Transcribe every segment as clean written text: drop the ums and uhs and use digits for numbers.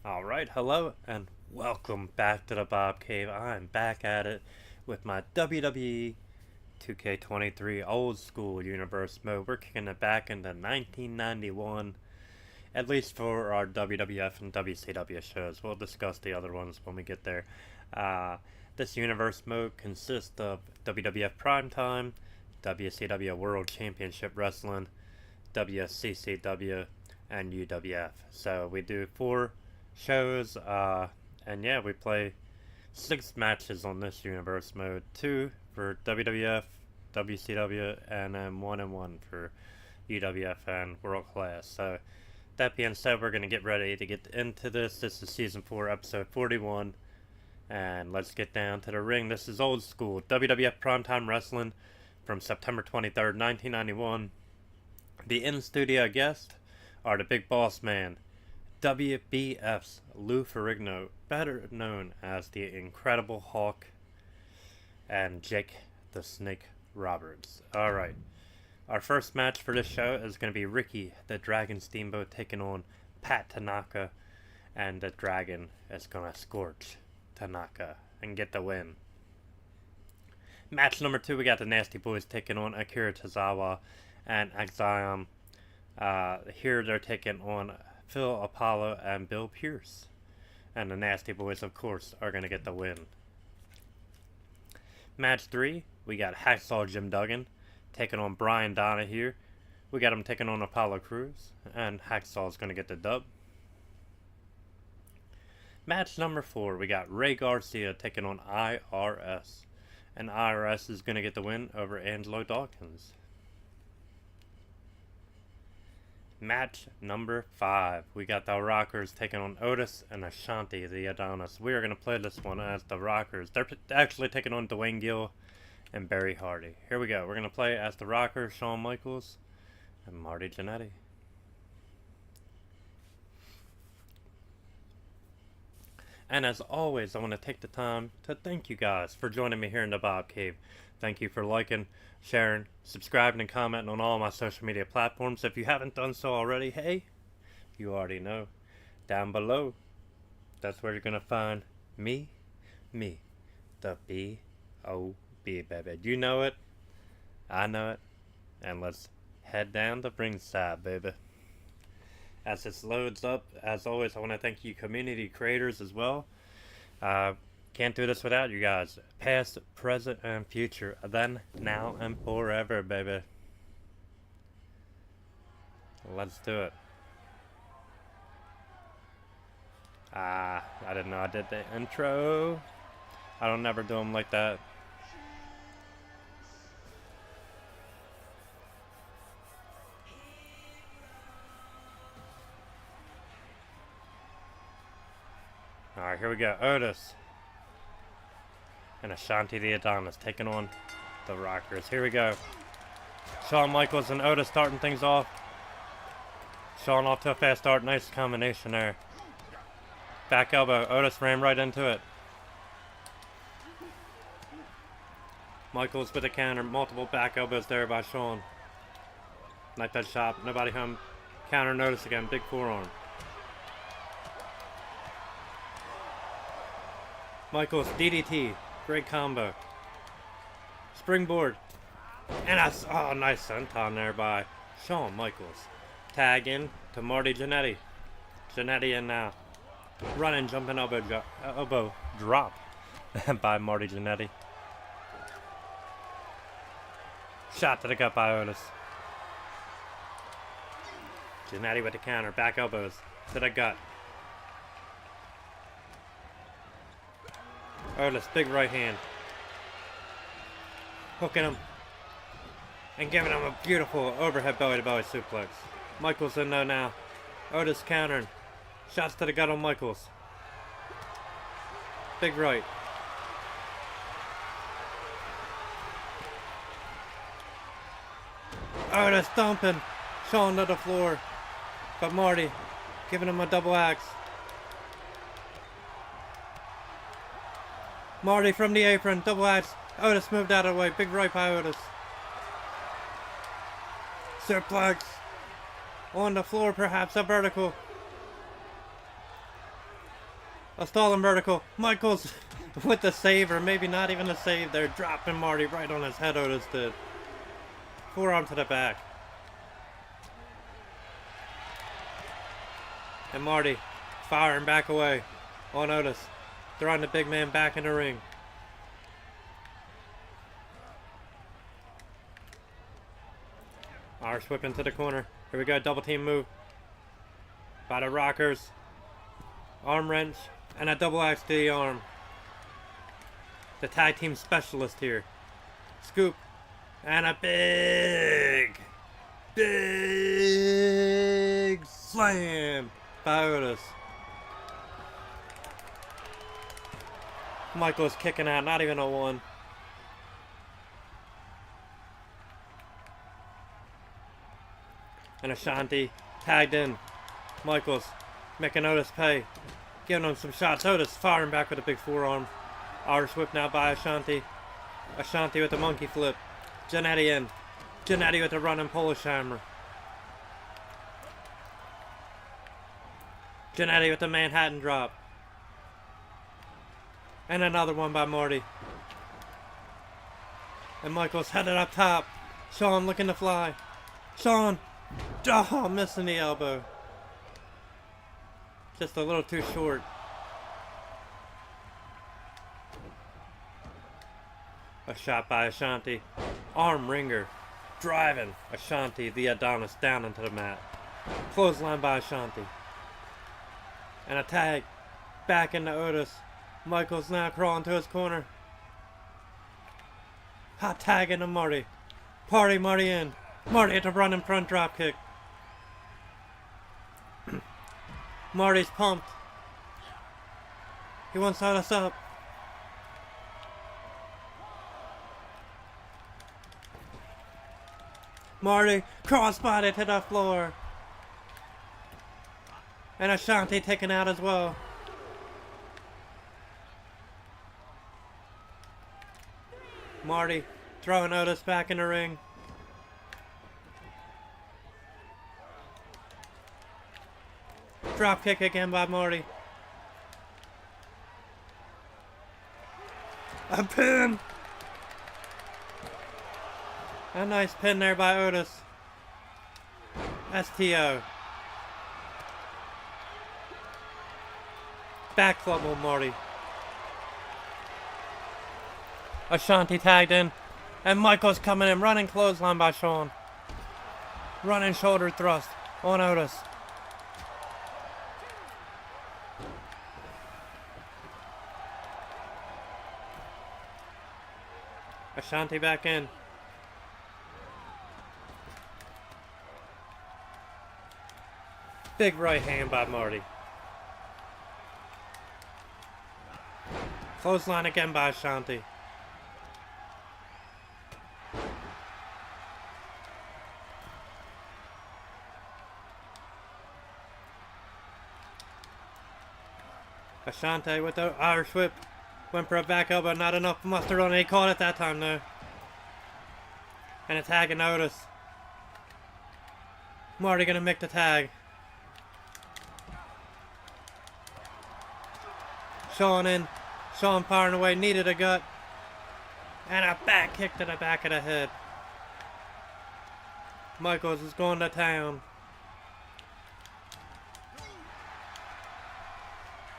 Alright, hello and welcome back to the Bob Cave. I'm back at it with my WWE 2K23 old school universe mode. We're kicking it back into 1991, at least for our WWF and WCW shows. We'll discuss the other ones when we get there. Uh, this universe mode consists of WWF Primetime, WCW World Championship Wrestling, WCCW, and UWF. So we do four shows, and yeah, we play 6 matches on this universe mode, 2 for WWF, WCW, and then 1 for UWF and World Class. So that being said, we're going to get ready to get into this. This is season 4, episode 41, and let's get down to the ring. This is old school WWF Primetime Wrestling from September 23rd, 1991. The in-studio guests are the Big Boss Man, WBF's Lou Ferrigno, better known as the Incredible Hulk, and Jake the Snake Roberts. Alright, our first match for this show is going to be Ricky the Dragon Steamboat taking on Pat Tanaka, and the Dragon is going to scorch Tanaka and get the win. Match number 2, we got the Nasty Boys taking on Akira Tozawa and Axiom. Here they're taking on Phil Apollo and Bill Pierce. And the Nasty Boys, of course, are going to get the win. Match 3, we got Hacksaw Jim Duggan taking on Brian Donahue. We got him taking on Apollo Crews, and Hacksaw's going to get the dub. Match number 4, we got Ray Garcia taking on IRS. And IRS is going to get the win over Angelo Dawkins. Match number 5, we got the Rockers taking on Otis and Ashanti the Adonis. We are going to play this one as the Rockers. They're actually taking on Dwayne Gill and Barry Hardy. Here we go. We're going to play as the Rockers, Shawn Michaels and Marty Jannetty. And as always, I want to take the time to thank you guys for joining me here in the Bob Cave. Thank you for liking, sharing, subscribing, and commenting on all my social media platforms. If you haven't done so already, hey, you already know. Down below, that's where you're going to find me, the B.O.B. baby. You know it, I know it, and let's head down to ringside, baby. As this loads up, as always, I want to thank you community creators as well. Can't do this without you guys. Past, present, and future. Then, now, and forever, baby. Let's do it. I didn't know I did the intro. I don't never do them like that. Alright, here we go. Otis and Ashanti the Adonis taking on the Rockers. Here we go. Shawn Michaels and Otis starting things off. Shawn off to a fast start. Nice combination there. Back elbow. Otis ran right into it. Michaels with a counter. Multiple back elbows there by Shawn. Like that shot. Nobody home. Counter Otis again. Big forearm. Michaels, DDT. Great combo. Springboard. And oh, nice senton there by Shawn Michaels. Tag in to Marty Jannetty. Jannetty in now. Running, jumping elbow drop by Marty Jannetty. Shot to the gut by Otis. Jannetty with the counter. Back elbows to the gut. Otis, big right hand. Hooking him. And giving him a beautiful overhead belly-to-belly suplex. Michaels in there now. Otis countering. Shots to the gut on Michaels. Big right. Otis dumping. Shawn to the floor. But Marty giving him a double axe. Marty from the apron, double axe. Otis moved out of the way. Big right by Otis. Suplex. On the floor, perhaps a vertical. A stolen vertical. Michaels with the save, or maybe not even a save. They're dropping Marty right on his head, Otis did. Forearm to the back. And Marty firing back away on Otis. Throwing the big man back in the ring. Irish whip into the corner. Here we go, double team move. By the Rockers. Arm wrench and a double axe to the arm. The tag team specialist here. Scoop. And a big slam by Otis. Michael's kicking out, not even a one. And Ashanti tagged in. Michaels making Otis pay. Giving him some shots. Otis firing back with a big forearm. Irish whip now by Ashanti. Ashanti with the monkey flip. Jannetty in. Jannetty with the running Polish hammer. Jannetty with the Manhattan drop. And another one by Marty. And Michaels headed up top. Shawn looking to fly. Shawn. Oh, missing the elbow. Just a little too short. A shot by Ashanti. Arm wringer. Driving Ashanti, the Adonis, down into the mat. Clothesline by Ashanti. And a tag. Back into Otis. Michaels now crawling to his corner. Hot tag into Marty. Marty in. Marty at the running front drop kick. Marty's pumped. He wants Otis up. Marty crossbody to the floor. And Ashanti taken out as well. Marty throwing Otis back in the ring. Drop kick again by Marty. A pin. A nice pin there by Otis. STO. Back club on Marty. Ashanti tagged in. And Michaels coming in. Running clothesline by Shawn. Running shoulder thrust on Otis. Ashanti back in. Big right hand by Marty. Clothesline again by Ashanti. Ashanti with the Irish whip. Went for a back elbow, not enough mustard on it. He caught it that time though. And a tag in Otis. Marty gonna make the tag. Shawn in. Shawn firing away, needed a gut. And a back kick to the back of the head. Michaels is going to town.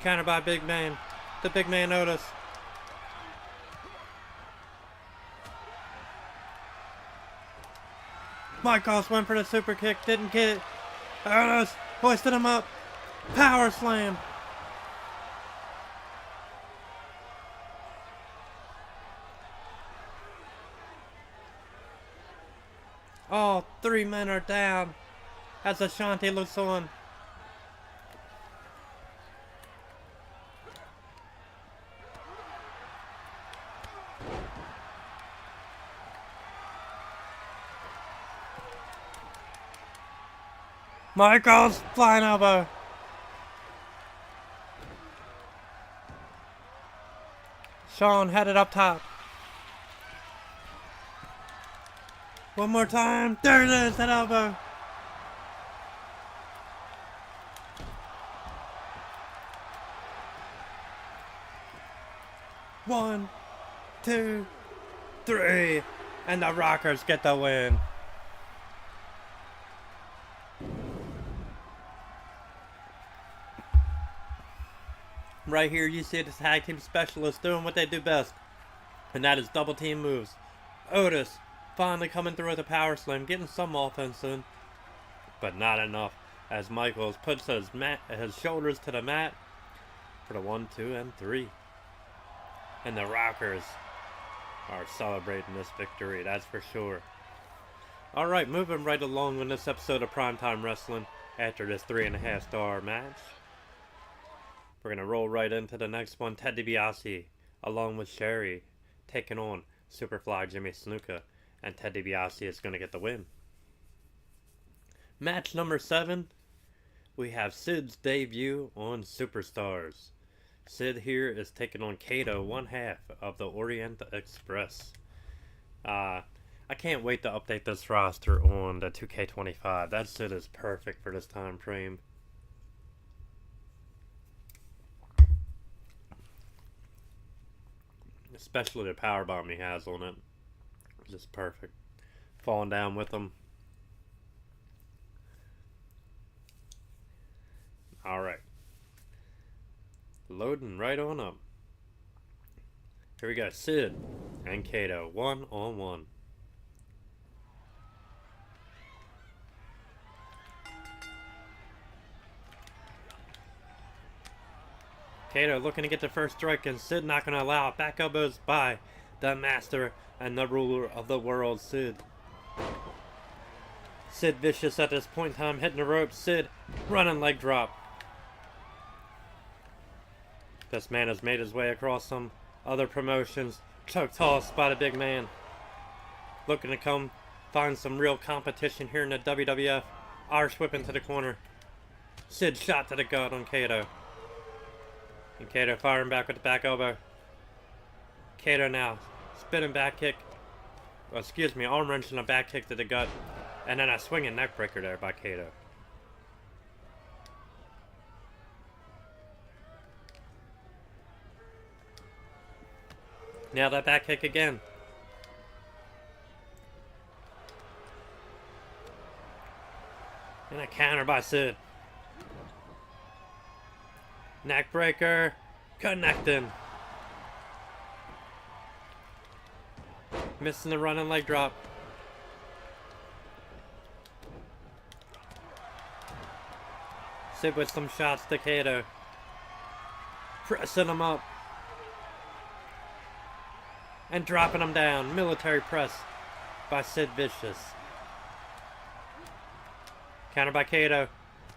Counter by Big Man. The Big Man Otis. Michaels went for the super kick, didn't get it. Otis hoisted him up. Power slam. All three men are down as Ashanti looks on. Michaels, flying elbow. Shawn headed up top. One more time. There it is, that elbow. 1, 2, 3, and the Rockers get the win. Right here you see the tag team specialists doing what they do best, and that is double team moves. Otis finally coming through with a power slam, getting some offense in, but not enough, as Michaels puts his shoulders to the mat for the 1, 2, and 3. And the Rockers are celebrating this victory, that's for sure. Alright, moving right along with this episode of Primetime Wrestling after this 3.5 star match. We're going to roll right into the next one. Ted DiBiase, along with Sherry, taking on Superfly Jimmy Snuka. And Ted DiBiase is going to get the win. Match number 7, we have Sid's debut on Superstars. Sid here is taking on Kato, one half of the Orient Express. I can't wait to update this roster on the 2K25. That Sid is perfect for this time frame. Especially the powerbomb he has on it. Just perfect. Falling down with him. Alright. Loading right on up. Here we go. Sid and Kato. 1-on-1. Kato looking to get the first strike, and Sid not going to allow it. Back elbows by the master and the ruler of the world, Sid. Sid Vicious at this point in time hitting the ropes. Sid running leg drop. This man has made his way across some other promotions. Choke toss by the big man. Looking to come find some real competition here in the WWF. Irish whip into the corner. Sid shot to the gut on Kato. And Kato firing back with the back elbow. Kato now spinning back kick. Well, excuse me, arm wrench and a back kick to the gut. And then a swinging neck breaker there by Kato. Now that back kick again. And a counter by Sid. Neck breaker. Connecting. Missing the running leg drop. Sid with some shots to Kato. Pressing him up. And dropping him down. Military press by Sid Vicious. Counter by Kato.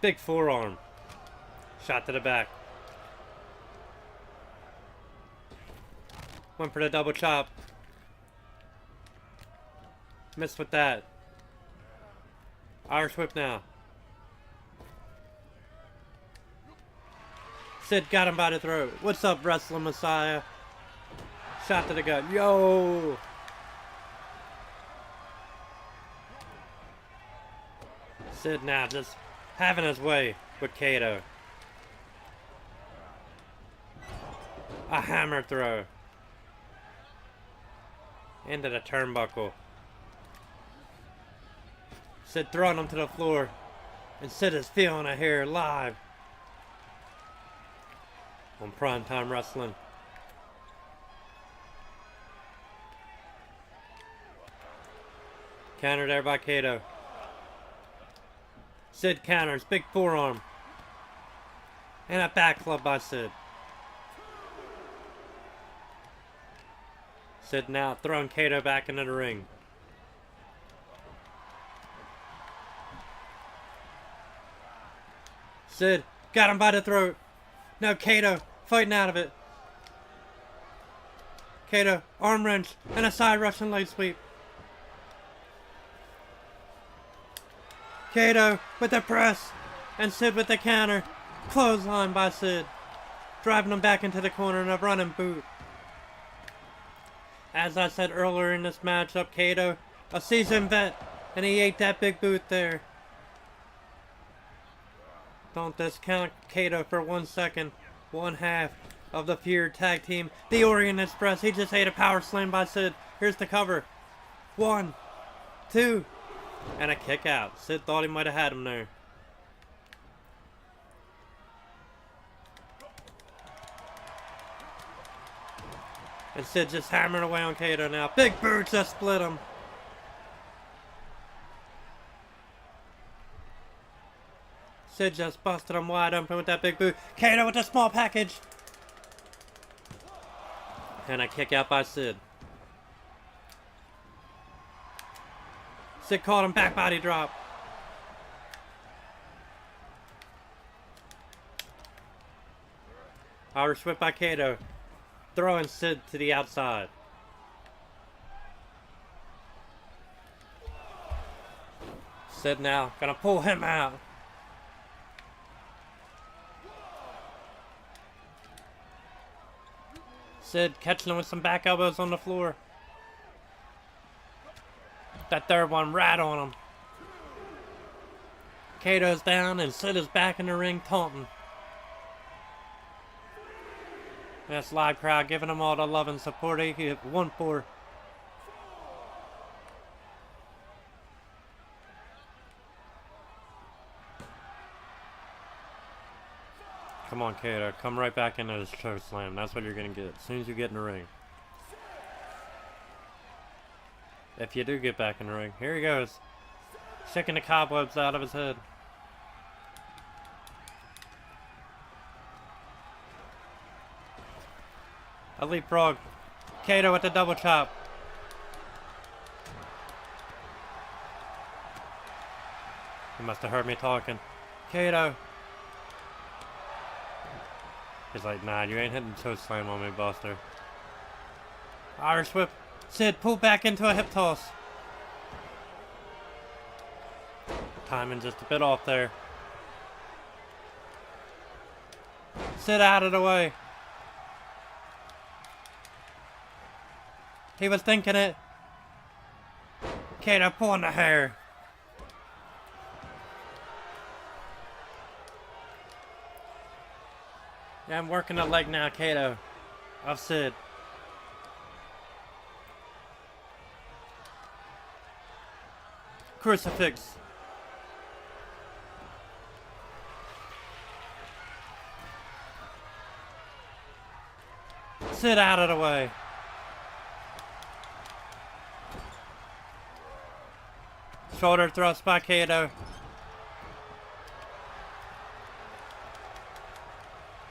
Big forearm. Shot to the back. Went for the double chop. Missed with that. Irish whip now. Sid got him by the throat. What's up, Wrestling Messiah? Shot to the gut. Yo! Sid now just having his way with Kato. A hammer throw. Into the turnbuckle. Sid throwing him to the floor. And Sid is feeling it here live on Primetime Wrestling. Counter there by Kato. Sid counters. Big forearm. And a back club by Sid. Sid now throwing Kato back into the ring. Sid got him by the throat. Now Kato fighting out of it. Kato arm wrench and a side Russian leg sweep. Kato with the press and Sid with the counter. Clothesline by Sid. Driving him back into the corner in a running boot. As I said earlier in this matchup, Kato, a seasoned vet, and he ate that big boot there. Don't discount Kato for 1 second. One half of the Fear Tag Team, the Orient Express. He just ate a power slam by Sid. Here's the cover. 1, 2, and a kick out. Sid thought he might have had him there. And Sid just hammering away on Kato now. Big boot just split him. Sid just busted him wide open with that big boot. Kato with a small package. And a kick out by Sid. Sid caught him, back body drop. Irish whip by Kato. Throwing Sid to the outside. Sid now gonna pull him out. Sid catching him with some back elbows on the floor. That third one right on him. Kato's down and Sid is back in the ring taunting. That's live crowd giving them all the love and support. He hit 1-4. Come on, Kato. Come right back into this choke slam. That's what you're going to get as soon as you get in the ring. If you do get back in the ring. Here he goes. Shaking the cobwebs out of his head. A leapfrog. Kato with the double chop. He must have heard me talking. Kato. He's like, nah, you ain't hitting toe slam on me, Buster. Irish whip. Sid, pull back into a hip toss. Timing just a bit off there. Sid out of the way. He was thinking it. Kato pulling the hair. Yeah, I'm working the leg now, Kato. Of Sid. Crucifix. Sid out of the way. Shoulder thrust by Kato.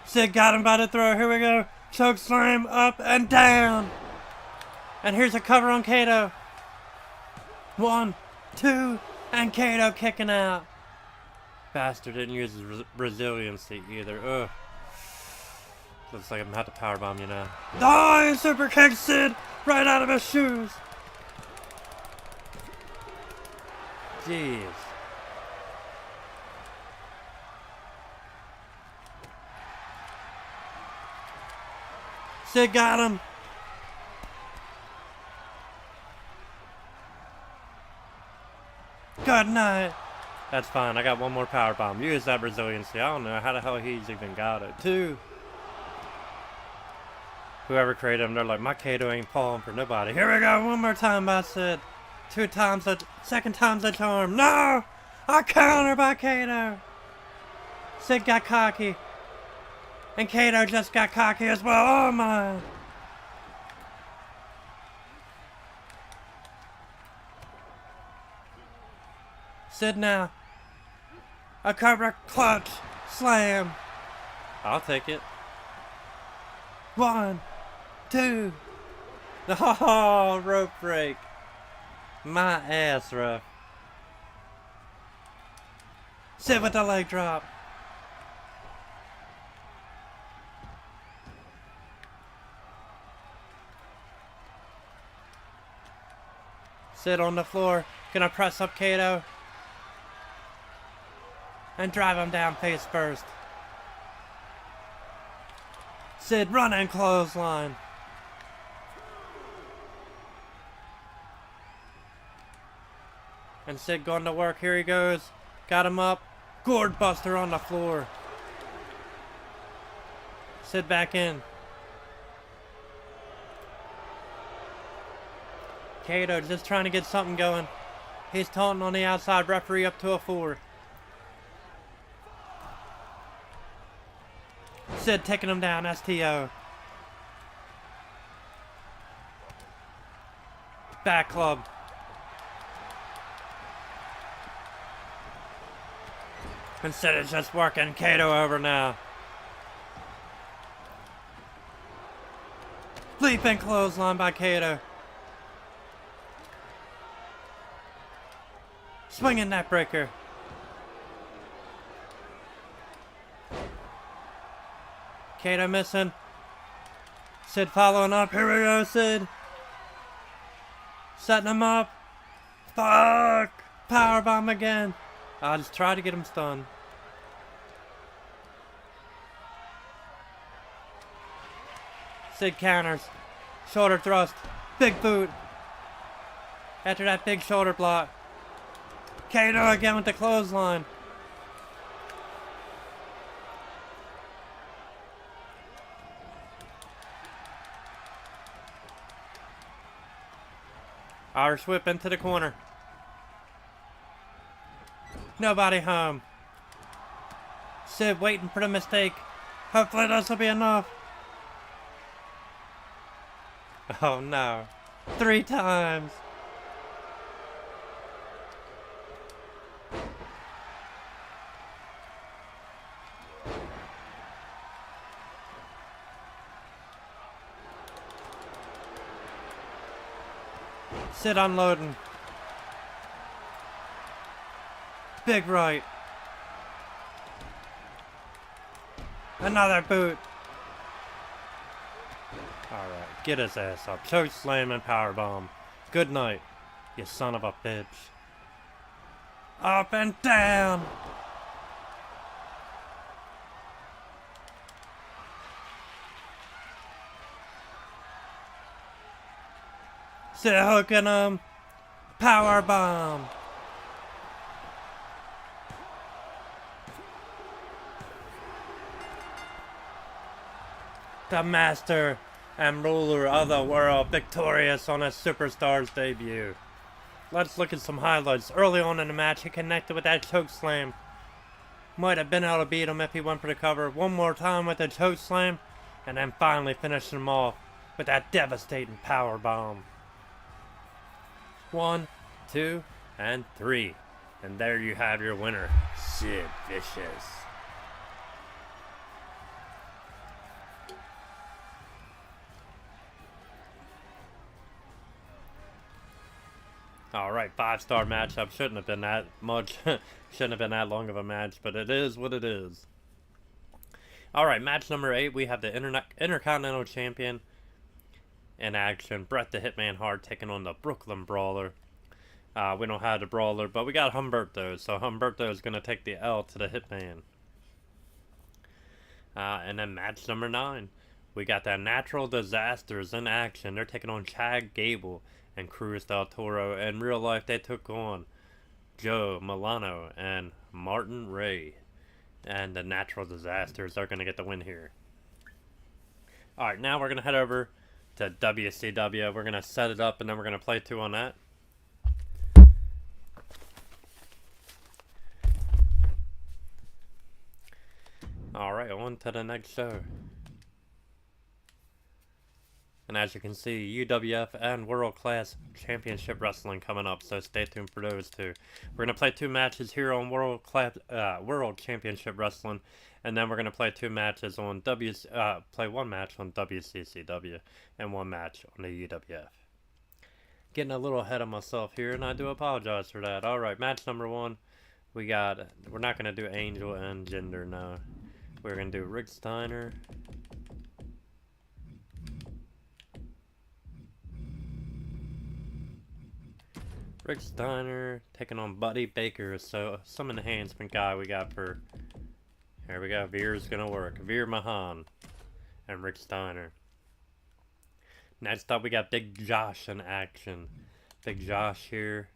Sid got him by the throat. Here we go. Choke slam up and down. And here's a cover on Kato. 1, 2, and Kato kicking out. Bastard didn't use his resiliency either. Ugh. Looks like I'm about to powerbomb you now. Oh, and super kick Sid right out of his shoes. Jeez. Sid got him. Good night. That's fine. I got one more power bomb. Use that resiliency. I don't know how the hell he's even got it. 2. Whoever created him, they're like, my Kato ain't falling for nobody. Here we go. One more time by Sid. 2 times, second time's the charm. No! A counter by Kato. Sid got cocky. And Kato just got cocky as well. Oh my. Sid now. A Cobra clutch. Slam. I'll take it. 1, 2. Oh, rope break. My ass, ref. Sid with the leg drop. Sid on the floor. Gonna press up Kato. And drive him down face first. Sid running clothesline. And Sid going to work. Here he goes. Got him up. Gourd buster on the floor. Sid back in. Kato just trying to get something going. He's taunting on the outside, referee up to a 4. Sid taking him down, STO. Back club. And Sid is just working Kato over now. Leaping clothesline by Kato. Swinging neck breaker. Kato missing. Sid following up. Here we go, Sid. Setting him up. Fuck! Powerbomb again. I'll just try to get him stunned. Sid counters. Shoulder thrust. Big boot. After that big shoulder block. Kato again with the clothesline. Irish whip into the corner. Nobody home. Sid waiting for the mistake. Hopefully this will be enough. Oh no. 3 times. Sid unloading. Big right. Another boot. Alright, get his ass up. Choke slam and powerbomb. Good night, you son of a bitch. Up and down. Sid hooking him. Powerbomb. The master and ruler of the world, victorious on a superstar's debut. Let's look at some highlights. Early on in the match, he connected with that choke slam. Might have been able to beat him if he went for the cover. One more time with the choke slam, and then finally finish him off with that devastating power bomb. 1, 2, and 3. And there you have your winner, Sid Vicious. Alright, 5-star matchup. Shouldn't have been that much. Shouldn't have been that long of a match, but it is what it is. Alright, match number 8. We have the Intercontinental Champion in action. Bret the Hitman Hart taking on the Brooklyn Brawler. We don't have the Brawler, but we got Humberto. So Humberto is going to take the L to the Hitman. And then match number 9. We got the Natural Disasters in action. They're taking on Chad Gable and Cruz del Toro. In real life, they took on Joe Milano and Martin Ray. And the Natural Disasters are going to get the win here. Alright, now we're going to head over to WCW. We're going to set it up and then we're going to play 2 on that. Alright, on to the next show. And as you can see, UWF and World Class Championship Wrestling coming up, so stay tuned for those 2. We're going to play 2 matches here on World Championship Wrestling, and then we're going to play 2 matches on play 1 match on WCCW and 1 match on the UWF. Getting a little ahead of myself here, and I do apologize for that. Alright, match number 1, we're not going to do Angel and Jinder, no. We're going to do Rick Steiner. Rick Steiner taking on Buddy Baker. So some enhancement guy we got for, here we go, Veer's gonna work. Veer Mahan and Rick Steiner. Next up we got Big Josh in action. Big Josh here,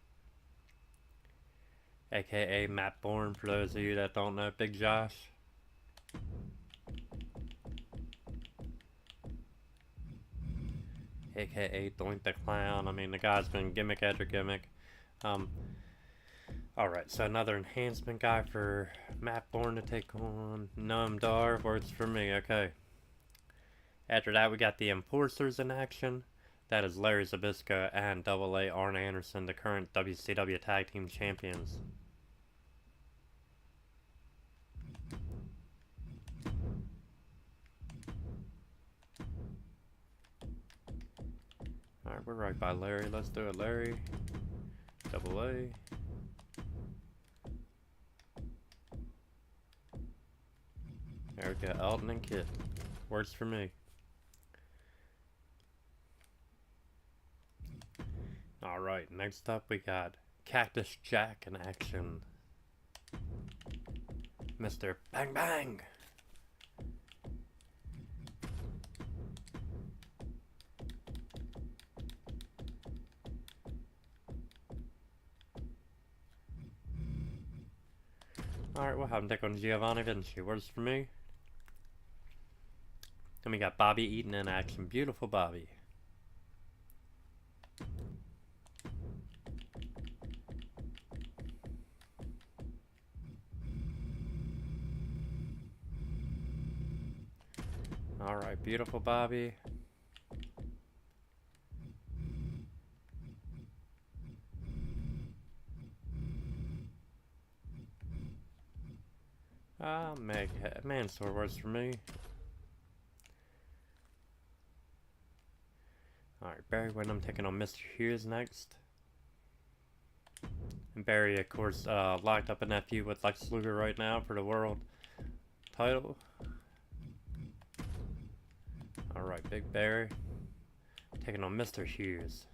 aka Matt Bourne, for those of you that don't know Big Josh. aka Doink the Clown. I mean, the guy's been gimmick after gimmick. Alright, so another enhancement guy for Matt Bourne to take on. Noam Dar works for me, okay. After that, we got the Enforcers in action. That is Larry Zbyszko and Double A Arn Anderson, the current WCW Tag Team Champions. Alright, we're right by Larry. Let's do it, Larry. Double A. There we go, Elton and Kit. Works for me. Alright, next up we got Cactus Jack in action. Mr. Bang Bang! Alright, we'll have him take on Giovanni Vinci. Works for me. Then we got Bobby Eaton in action. Beautiful Bobby. Alright, beautiful Bobby. Mansoor works for me. Alright, Barry Windham taking on Mr. Hughes next. And Barry, of course, locked up in that feud with Lex Luger right now for the world title. Alright, Big Barry taking on Mr. Hughes.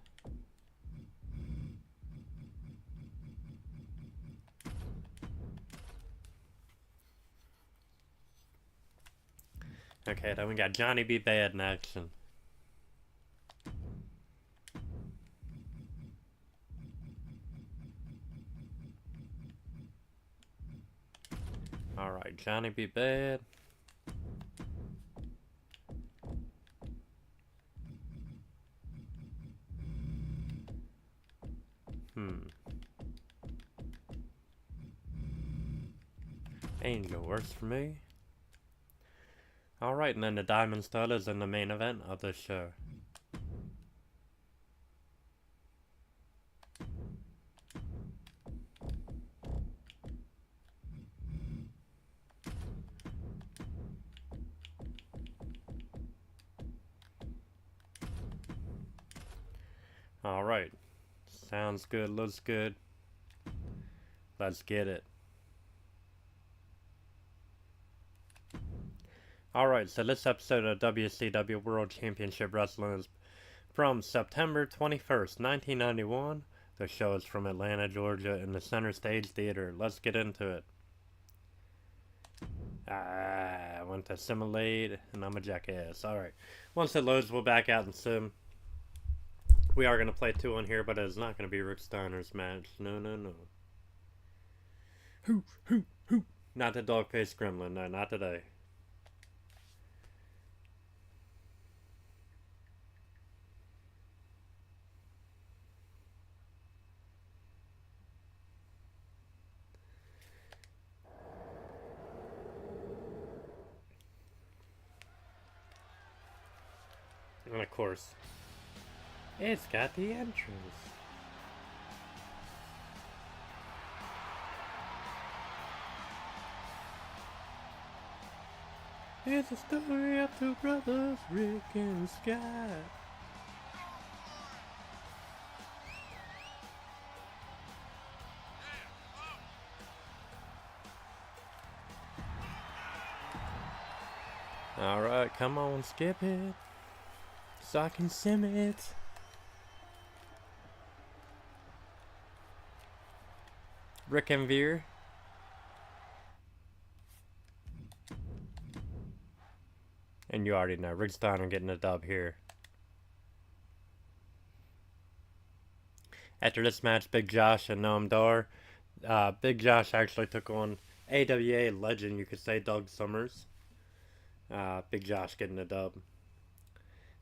Okay, then we got Johnny B. Bad in action. Alright, Johnny B. Bad. Angel works for me. Alright, and then the Diamond Stud is in the main event of this show. Alright. Sounds good, looks good. Let's get it. Alright, so this episode of WCW World Championship Wrestling is from September 21st, 1991. The show is from Atlanta, Georgia, in the Center Stage Theater. Let's get into it. I want to simulate, and I'm a jackass. Alright, once it loads, we'll back out and sim. We are going to play 2 on here, but it's not going to be Rick Steiner's match. No, no, no. Hoo, hoo, hoo. Not the dog-faced gremlin. No, not today. And of course, it's got the entrance. It's a story of 2 brothers, Rick and Scott. Alright, come on, skip it. So I can sim it. Rick and Veer. And you already know, Rick Steiner getting a dub here. After this match, Big Josh and Noam Dar. Big Josh actually took on AWA legend, you could say, Doug Summers. Big Josh getting a dub.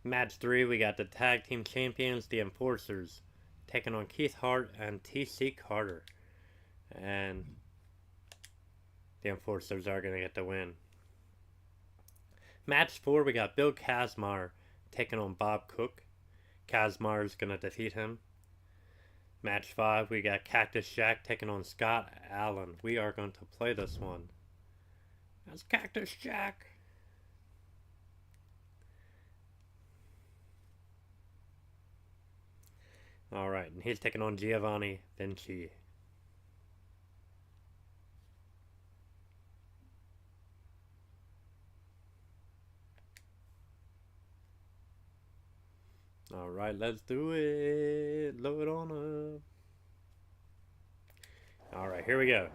Match 3, we got the tag team champions, the Enforcers, taking on Keith Hart and TC Carter. And the Enforcers are going to get the win. Match 4, we got Bill Kazmar taking on Bob Cook. Kazmar is going to defeat him. Match 5, we got Cactus Jack taking on Scott Allen. We are going to play this one. That's Cactus Jack. Alright, and he's taking on Giovanni Vinci. Alright, let's do it. Load on up. Alright, here we go.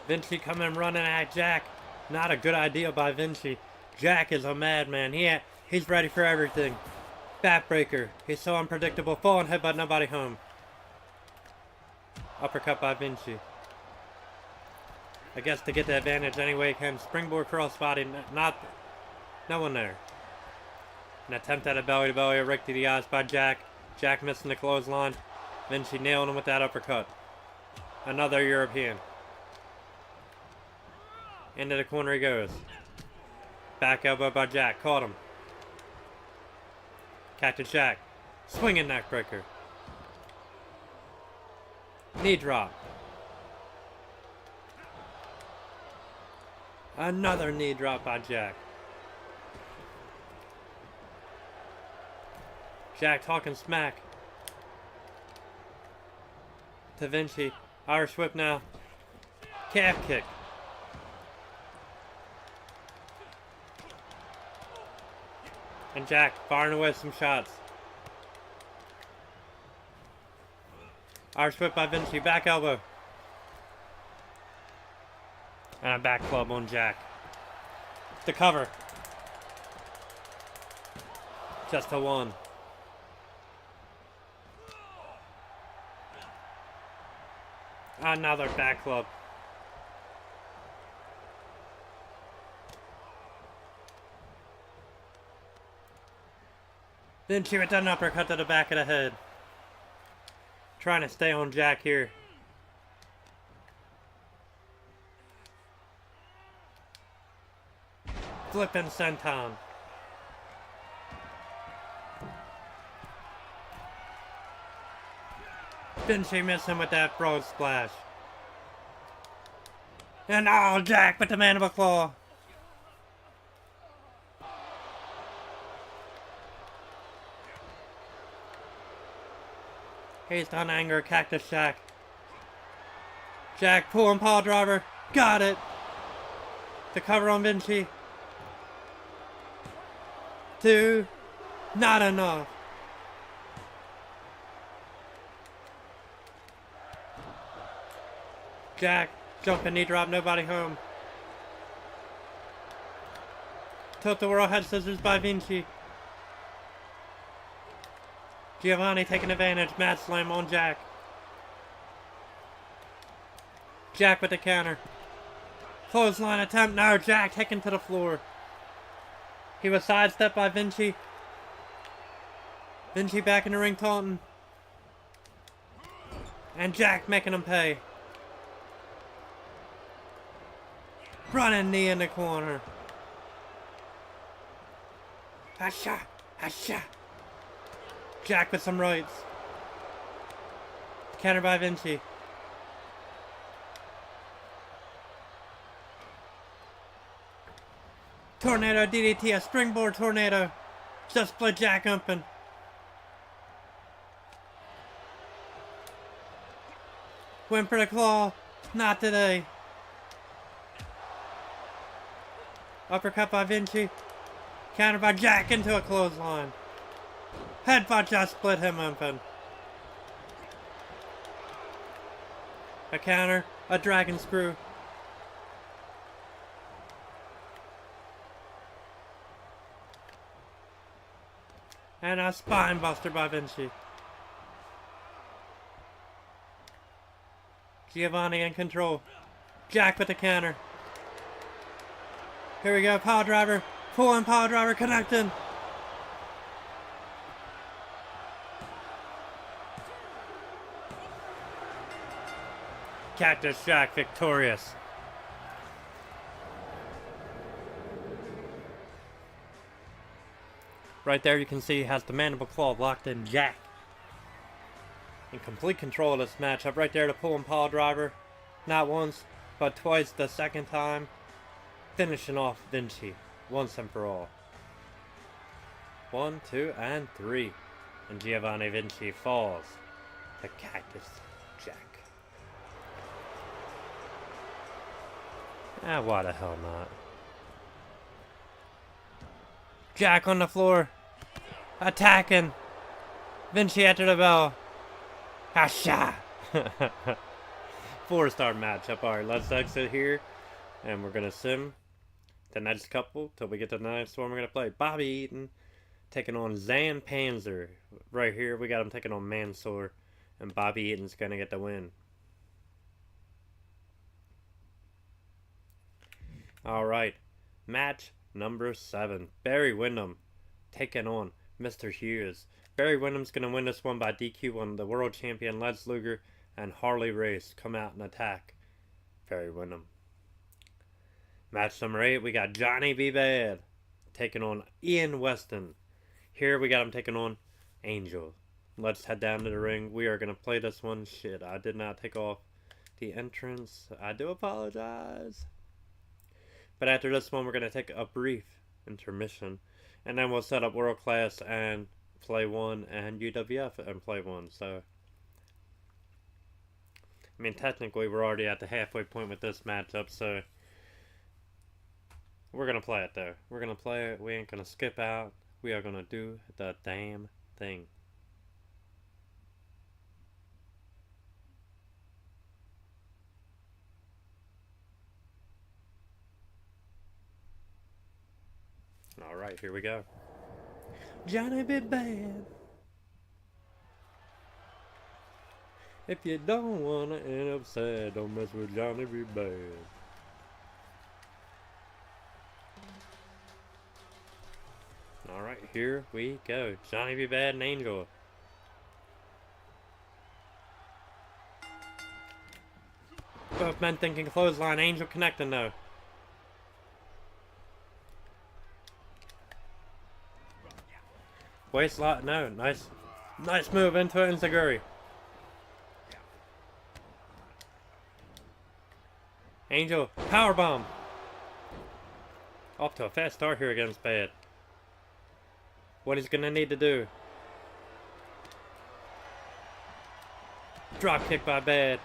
Vinci coming running at Jack. Not a good idea by Vinci. Jack is a madman. He's ready for everything. Backbreaker. He's so unpredictable. Falling head but nobody home. Uppercut by Vinci. I guess to get the advantage anyway he can. Springboard crossbody. No one there. An attempt at a belly-to-belly, a rake to the eyes by Jack. Jack missing the clothesline. Vinci nailing him with that uppercut. Another European. Into the corner he goes. Back elbow by Jack. Caught him. Cactus Jack. Swinging neckbreaker. Knee drop. Another knee drop by Jack. Jack talking smack to Vinci. Irish whip now. Calf kick. And Jack firing away some shots. Irish whip by Vinci. Back elbow. And a back club on Jack. The cover. Just a one. Another back club. Vinci with an uppercut to the back of the head. Trying to stay on Jack here. Flipping senton. Vinci missing with that frog splash. And oh, Jack with the mandible claw. He's done anger, Cactus Jack. Jack pulling paw driver. Got it. The cover on Vinci. 2. Not enough. Jack, jumping knee drop, nobody home. Tilt the world head scissors by Vinci. Giovanni taking advantage, mad slam on Jack. Jack with the counter. Clothesline attempt, no, Jack taken to the floor. He was sidestepped by Vinci. Vinci back in the ring taunting. And Jack making him pay. Running knee in the corner. Asha! Asha! Jack with some rights. Counter by Vinci. Tornado DDT, a springboard tornado. Just split Jack open. Went for the claw. Not today. Uppercut by Vinci. Counter by Jack into a clothesline. Headbutt just split him open. A counter. A dragon screw. And a spine buster by Vinci. Giovanni in control. Jack with the counter. Here we go, power driver. Full on power driver connecting. Cactus Jack victorious. Right there you can see he has the mandible claw locked in Jack. In complete control of this matchup. Right there to pull and power driver. Not once, but twice the second time. Finishing off Vinci once and for all. 1, 2, and 3. And Giovanni Vinci falls to Cactus Jack. Ah, why the hell not? Jack on the floor. Attacking. Vinci after the bell. Hasha! 4-star matchup. Alright, let's exit here. And we're gonna sim the next couple till we get to the next one. We're gonna play Bobby Eaton taking on Zan Panzer. Right here, we got him taking on Mansoor. And Bobby Eaton's gonna get the win. Alright, match number 7. Barry Windham taking on Mr. Hughes. Barry Windham's going to win this one by DQ when the world champion Lex Luger and Harley Race come out and attack Barry Windham. Match number 8, we got Johnny B. Bad taking on Ian Weston. Here we got him taking on Angel. Let's head down to the ring. We are going to play this one. Shit, I did not take off the entrance. I do apologize. But after this one, we're going to take a brief intermission. And then we'll set up World Class and Play 1 and UWF and Play 1. So, I mean, technically, we're already at the halfway point with this matchup. So, we're going to play it, though. We're going to play it. We ain't going to skip out. We are going to do the damn thing. Alright, here we go. Johnny be bad. If you don't wanna end up sad, don't mess with Johnny be bad. Alright, here we go. Johnny be bad and Angel. Both men thinking clothesline. Angel connecting though. Waist lock, no, nice move into Enziguri. Angel, powerbomb. Off to a fast start here against Bad. What he's gonna need to do. Drop kick by Bad.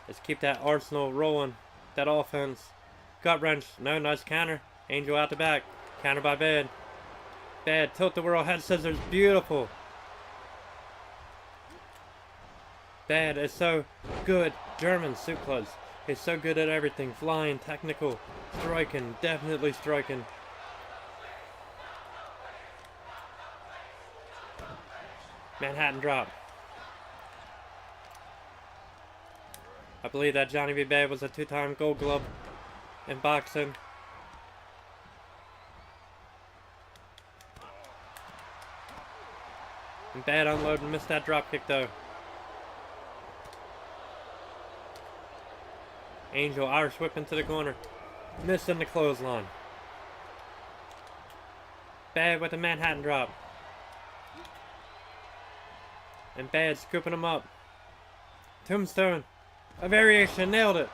Let's keep that arsenal rolling. That offense. Gut wrench, no, nice counter. Angel out the back. Counter by Bad. Bad, tilt the world, head scissors, beautiful. Bad is so good. German suplex. He's so good at everything. Flying, technical, striking, definitely striking. Manhattan drop. I believe that Johnny B. Bad was a 2-time Gold Glove in boxing. And Bad unload and missed that drop kick though. Angel Irish whip into the corner. Missing the clothesline. Bad with the Manhattan drop. And Bad scooping him up. Tombstone. A variation. Nailed it.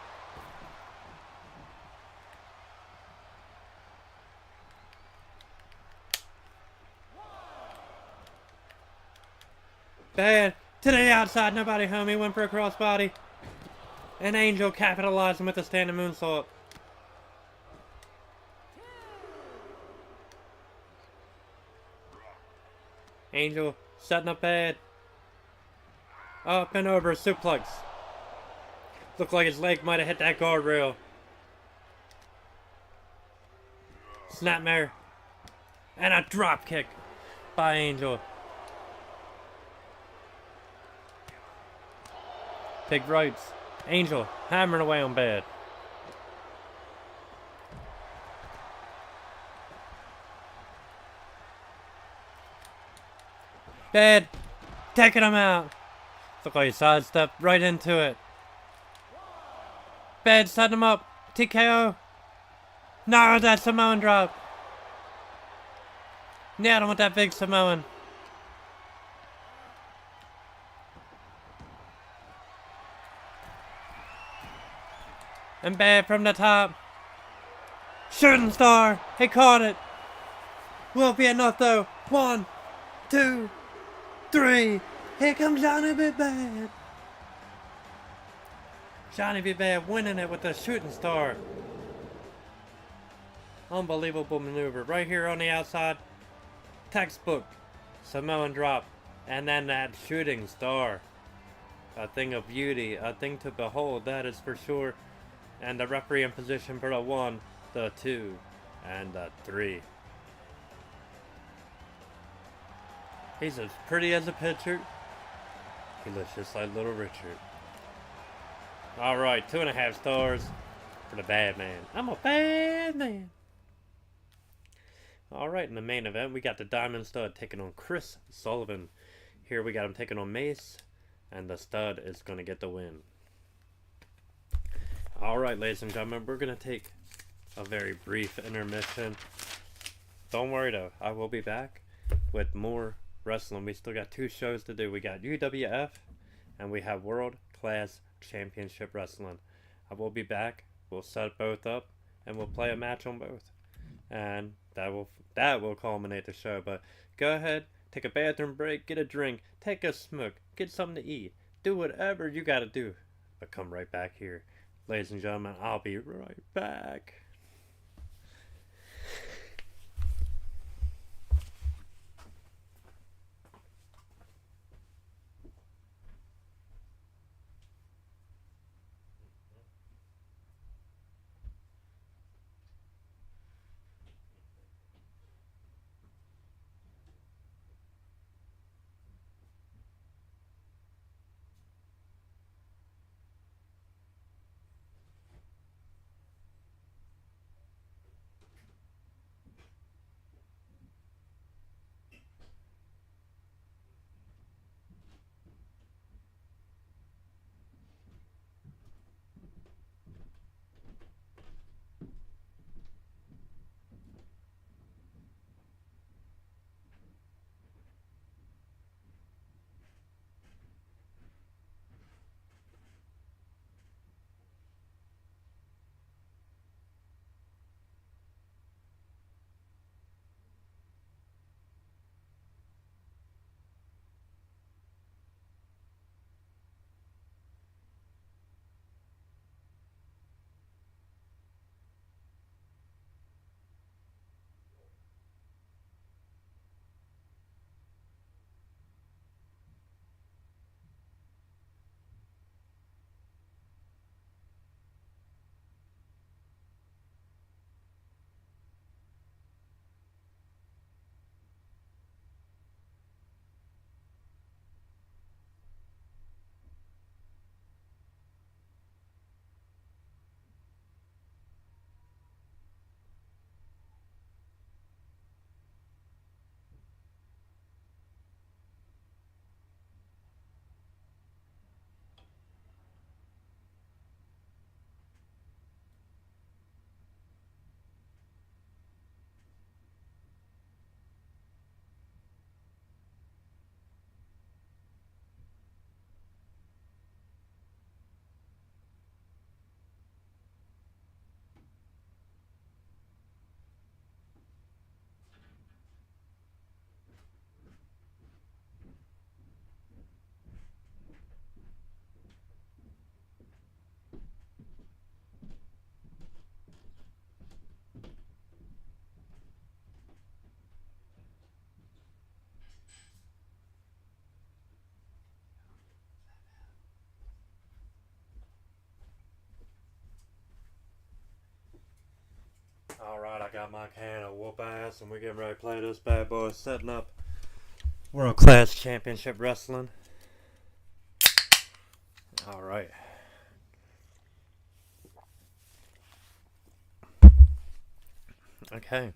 Bad to the outside, nobody home. He went for a crossbody. And Angel capitalizing with a standing moonsault. Angel setting up Bad. Up and over, suplex. Looked like his leg might have hit that guardrail. Snapmare. And a drop kick by Angel. Take rights. Angel hammering away on Bad. Bad. Taking him out. Look like he sidestepped right into it. Bad setting him up. TKO. No, that Samoan drop. Yeah, I don't want that big Samoan. And Bad from the top. Shooting star. He caught it. Will be enough though. 1, 2, 3. Here comes Johnny B. Bad. Johnny B. Bad winning it with the shooting star. Unbelievable maneuver. Right here on the outside. Textbook. Samoan drop. And then that shooting star. A thing of beauty. A thing to behold. That is for sure. And the referee in position for the 1, the 2, and the 3. He's as pretty as a picture. He looks just like Little Richard. Alright, 2.5 stars for the bad man. I'm a bad man. Alright, in the main event, we got the Diamond Stud taking on Chris Sullivan. Here we got him taking on Mace, and the Stud is going to get the win. Alright, ladies and gentlemen, we're going to take a very brief intermission. Don't worry though, I will be back with more wrestling. We still got 2 shows to do. We got UWF and we have World Class Championship Wrestling. I will be back. We'll set both up and we'll play a match on both. And that will culminate the show. But go ahead, take a bathroom break, get a drink, take a smoke, get something to eat. Do whatever you got to do. But come right back here. Ladies and gentlemen, I'll be right back. Alright, I got my can of whoop ass and we're getting ready to play this bad boy, setting up World Class Championship Wrestling. All right. Okay.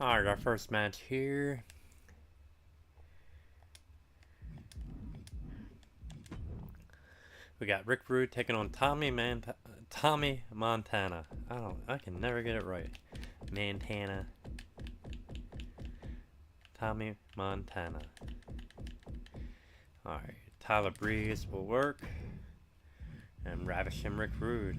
Alright, our first match here. We got Rick Rude taking on Tommy Montana. I can never get it right. Montana. Tommy Montana. Alright, Tyler Breeze will work. And Ravishing Rick Rude.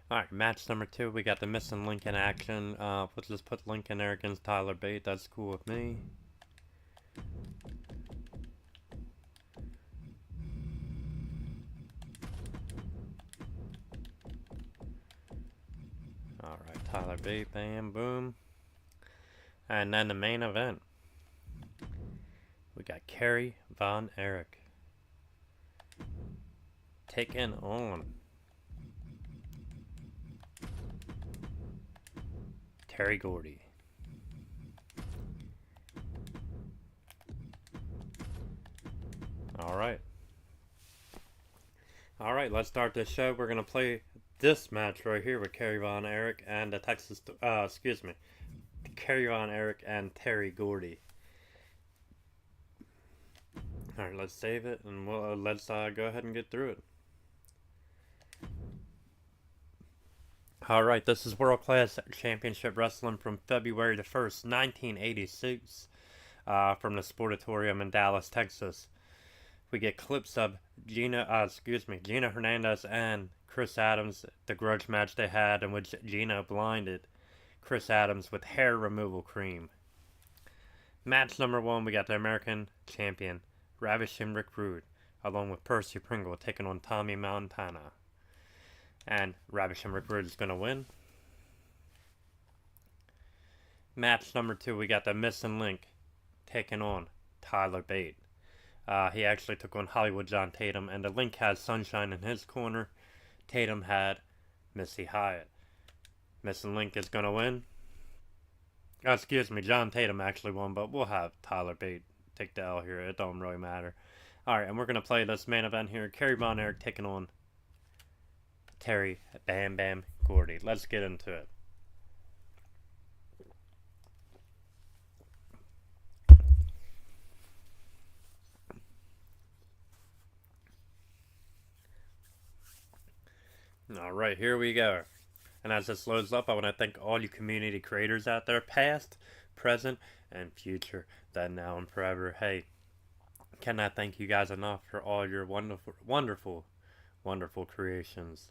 Alright, match number 2. We got the Missing Link in action. We'll just put Link in there against Tyler Bate. That's cool with me. Alright, Tyler Bate, bam, boom. And then the main event. We got Kerry Von Erich taking on Terry Gordy. Alright, let's start this show. We're going to play this match right here with Kerry Von Erich and the Kerry Von Erich and Terry Gordy. Alright, let's save it and let's go ahead and get through it. Alright, this is World Class Championship Wrestling from February the 1st, 1986, from the Sportatorium in Dallas, Texas. We get clips of Gina Hernandez and Chris Adams, the grudge match they had in which Gina blinded Chris Adams with hair removal cream. Match number 1, we got the American Champion, Ravishing Rick Rude, along with Percy Pringle taking on Tommy Montana. And Ravishing Rick Rude is going to win. Match number 2, we got the Missing Link taking on Tyler Bate. He actually took on Hollywood John Tatum, and the Link had Sunshine in his corner. Tatum had Missy Hyatt. Missing Link is going to win. John Tatum actually won, but we'll have Tyler Bate take the L here. It don't really matter. Alright, and we're going to play this main event here. Kerry Von Erich taking on Terry Bam Bam Gordy. Let's get into it. Alright, here we go. And as this loads up, I want to thank all you community creators out there, past, present, and future, then, now, and forever. Hey, cannot thank you guys enough for all your wonderful creations.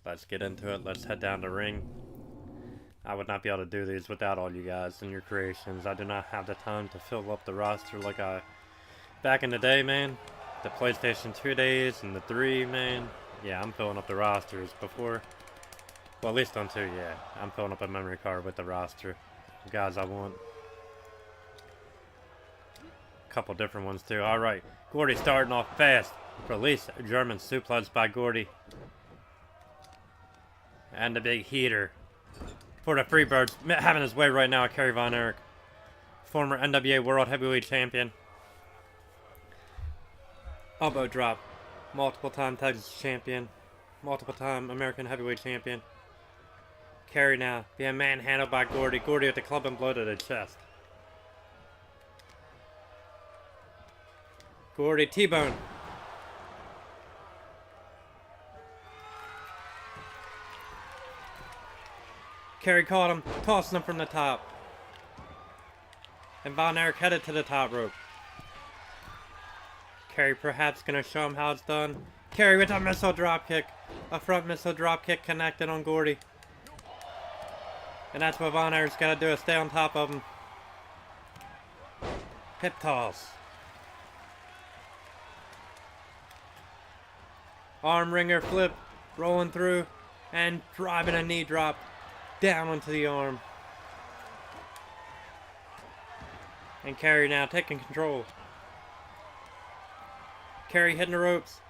Let's get into it. Let's head down the ring. I would not be able to do these without all you guys and your creations. I do not have the time to fill up the roster like back in the day, man. The PlayStation 2 days and the 3, man. Yeah, I'm filling up the rosters before. Well, at least on 2, yeah. I'm filling up a memory card with the roster. Guys, I want a couple different ones, too. Alright, Gordy starting off fast. Release, German suplex by Gordy. And the big heater for the Freebirds. Having his way right now, Kerry Von Erich. Former NWA World Heavyweight Champion. Elbow drop. Multiple time Texas Champion. Multiple time American Heavyweight Champion. Kerry now being manhandled by Gordy. Gordy with the clubbing blow to the chest. Gordy T-bone. Kerry caught him, tossing him from the top. And Von Erich headed to the top rope. Kerry perhaps going to show him how it's done. Kerry with a missile dropkick. A front missile dropkick connected on Gordy. And that's what Von Erich's got to do, is stay on top of him. Hip toss. Arm wringer flip. Rolling through. And driving a knee drop. Down onto the arm. And Kerry now taking control. Kerry hitting the ropes.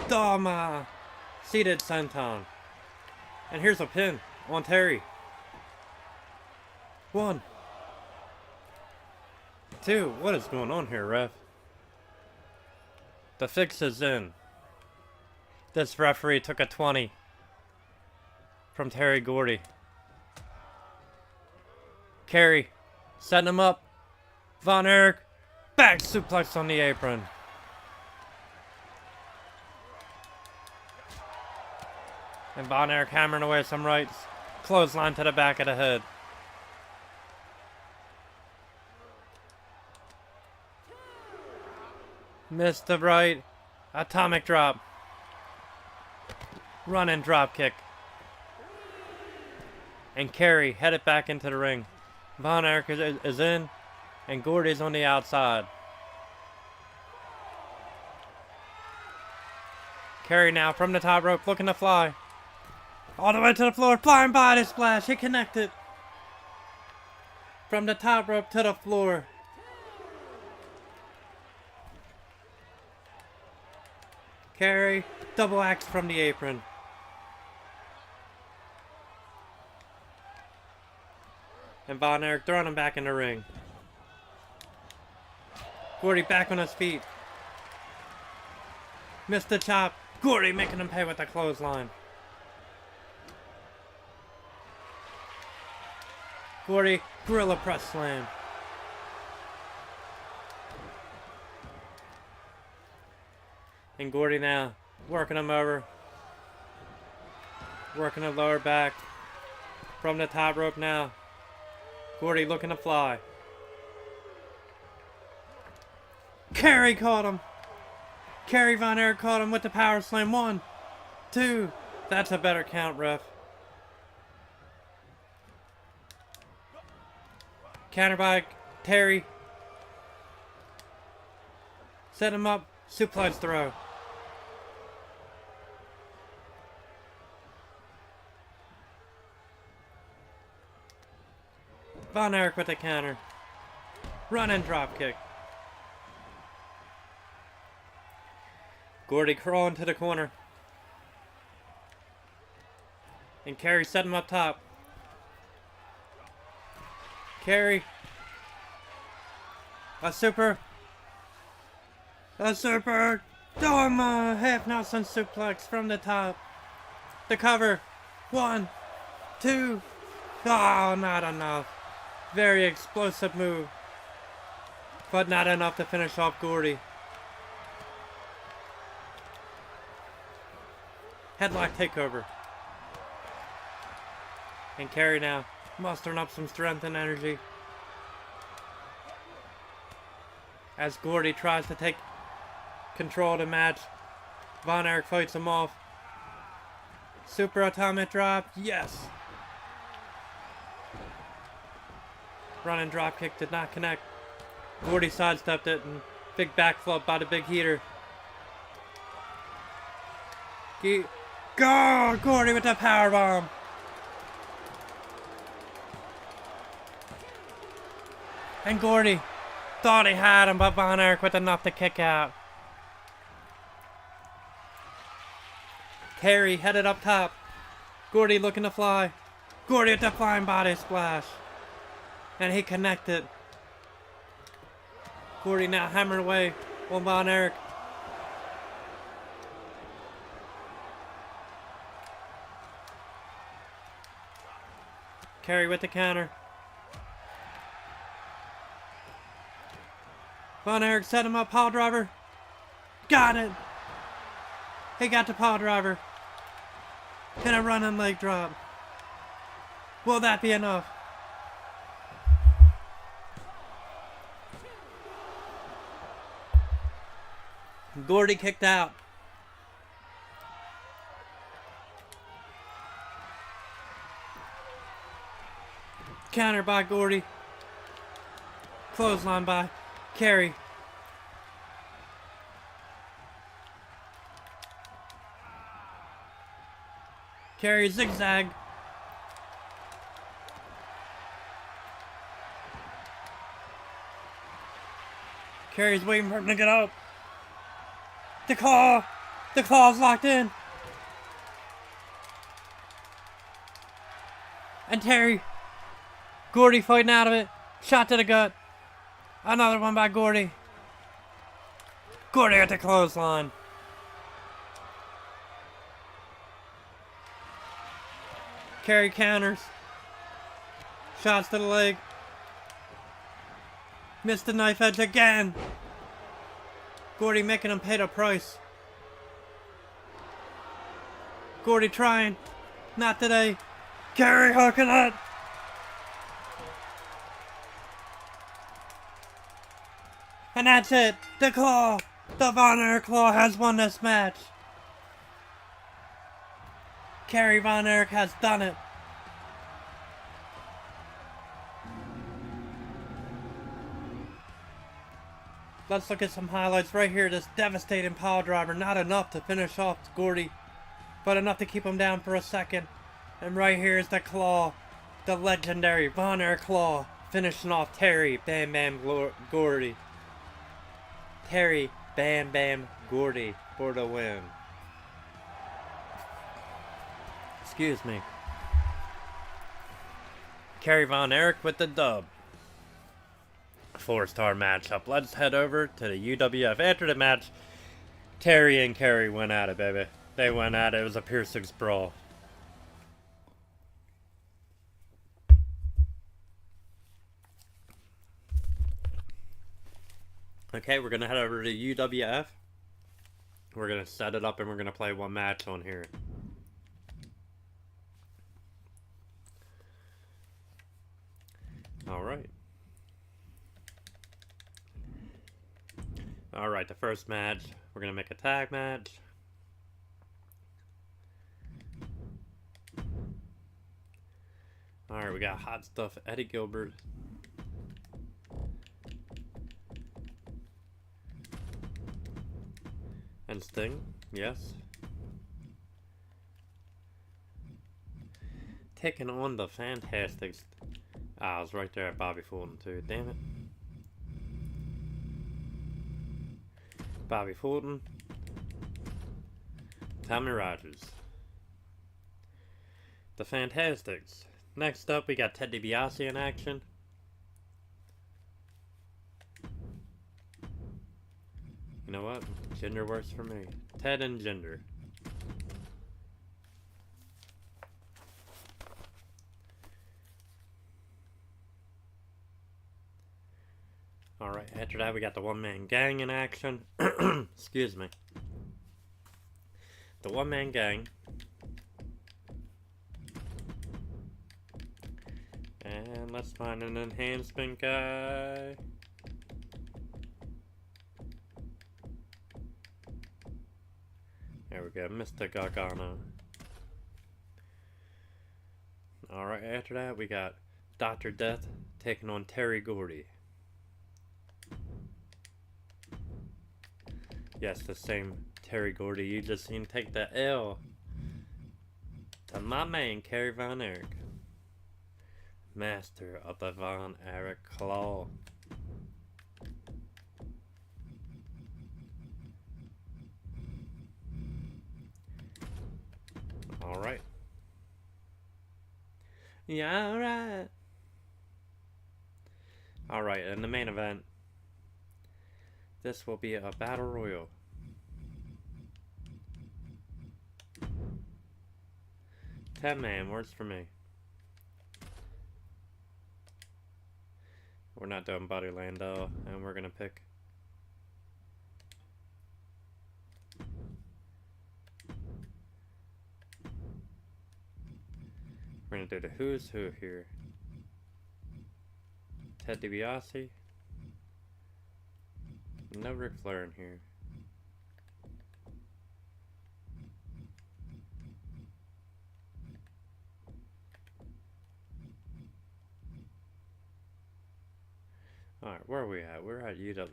Dama! Seated senton. And here's a pin on Terry. 1, 2. What is going on here, ref? The fix is in. This referee took a 20 from Terry Gordy. Kerry setting him up. Von Erich, back suplex on the apron. And Von Erich hammering away some rights. Clothesline to the back of the head. Missed the right. Atomic drop. Running drop kick. And Kerry headed back into the ring. Von Erich is in. And Gordy's on the outside. Kerry now from the top rope looking to fly. All the way to the floor. Flying body splash. He connected. From the top rope to the floor. Kerry, double axe from the apron. And Von Erich throwing him back in the ring. Gordy back on his feet. Missed the chop. Gordy making him pay with the clothesline. Gordy, gorilla press slam. And Gordy now working him over. Working the lower back. From the top rope now. Gordy looking to fly. Kerry caught him. Kerry Von Erich caught him with the power slam. 1, 2. That's a better count, ref. Counter by Terry. Set him up. Suplex throw. Von Erich with the counter. Running drop kick. Gordy crawling to the corner. And Kerry set him up top. Kerry. A super. Dharma half Nelson suplex from the top. The cover. 1, 2. Oh, not enough. Very explosive move. But not enough to finish off Gordy. Headlock takeover. And Kerry now mustering up some strength and energy. As Gordy tries to take control of the match. Von Erich fights him off. Super atomic drop. Yes. Running drop kick did not connect. Gordy sidestepped it and big backflip by the big heater. Go! Gordy with the power bomb. And Gordy thought he had him, but Von Erich with enough to kick out. Kerry headed up top. Gordy looking to fly. Gordy with the flying body splash. And he connected. Gordy now hammering away on Von Erich. Kerry with the counter. Von Erich set him up, pile driver. Got it. He got the pile driver. And a running leg drop. Will that be enough? Gordy kicked out. Counter by Gordy. Clothesline by Kerry. Kerry zigzag. Kerry's waiting for him to get up. The claw! The claw's locked in. And Terry. Gordy fighting out of it. Shot to the gut. Another one by Gordy. Gordy at the clothesline. Kerry counters. Shots to the leg. Missed the knife edge again. Gordy making him pay the price. Gordy trying. Not today. Kerry hooking it. And that's it. The Claw. The Von Erich Claw has won this match. Kerry Von Erich has done it. Let's look at some highlights right here. This devastating power driver. Not enough to finish off Gordy, but enough to keep him down for a second. And right here is the Claw. The legendary Von Erich Claw. Finishing off Terry Bam Bam Gordy. Terry Bam Bam Gordy for the win. Excuse me. Kerry Von Erich with the dub. 4-star matchup. Let's head over to the UWF. After the match, Terry and Kerry went at it, baby. They went at it. It was a Pier 6 brawl. Okay, we're going to head over to UWF. We're going to set it up and we're going to play one match on here. Alright. Alright, the first match, we're going to make a tag match. Alright, we got Hot Stuff Eddie Gilbert. And Sting, yes. Taking on the Fantastics. Ah, I was right there at Bobby Fulton too, damn it. Bobby Fulton. Tommy Rogers. The Fantastics. Next up, we got Ted DiBiase in action. You know what? Gender works for me. Ted and Gender. Alright, after that we got the one-man gang in action. Excuse me. The one-man gang. And let's find an enhancement guy. There we go, Mr. Gargano. Alright, after that we got Dr. Death taking on Terry Gordy. Yes, the same Terry Gordy you just seen take the L to my man, Kerry Von Erich. Master of the Von Erich Claw. Alright. Yeah, alright. Alright, in the main event, this will be a battle royal. 10-man works for me. We're not doing Buddy Landau, and we're gonna pick we're gonna do the who's who here. Ted DiBiase. No Ric Flair in here. Alright, where are we at? We're at UWF.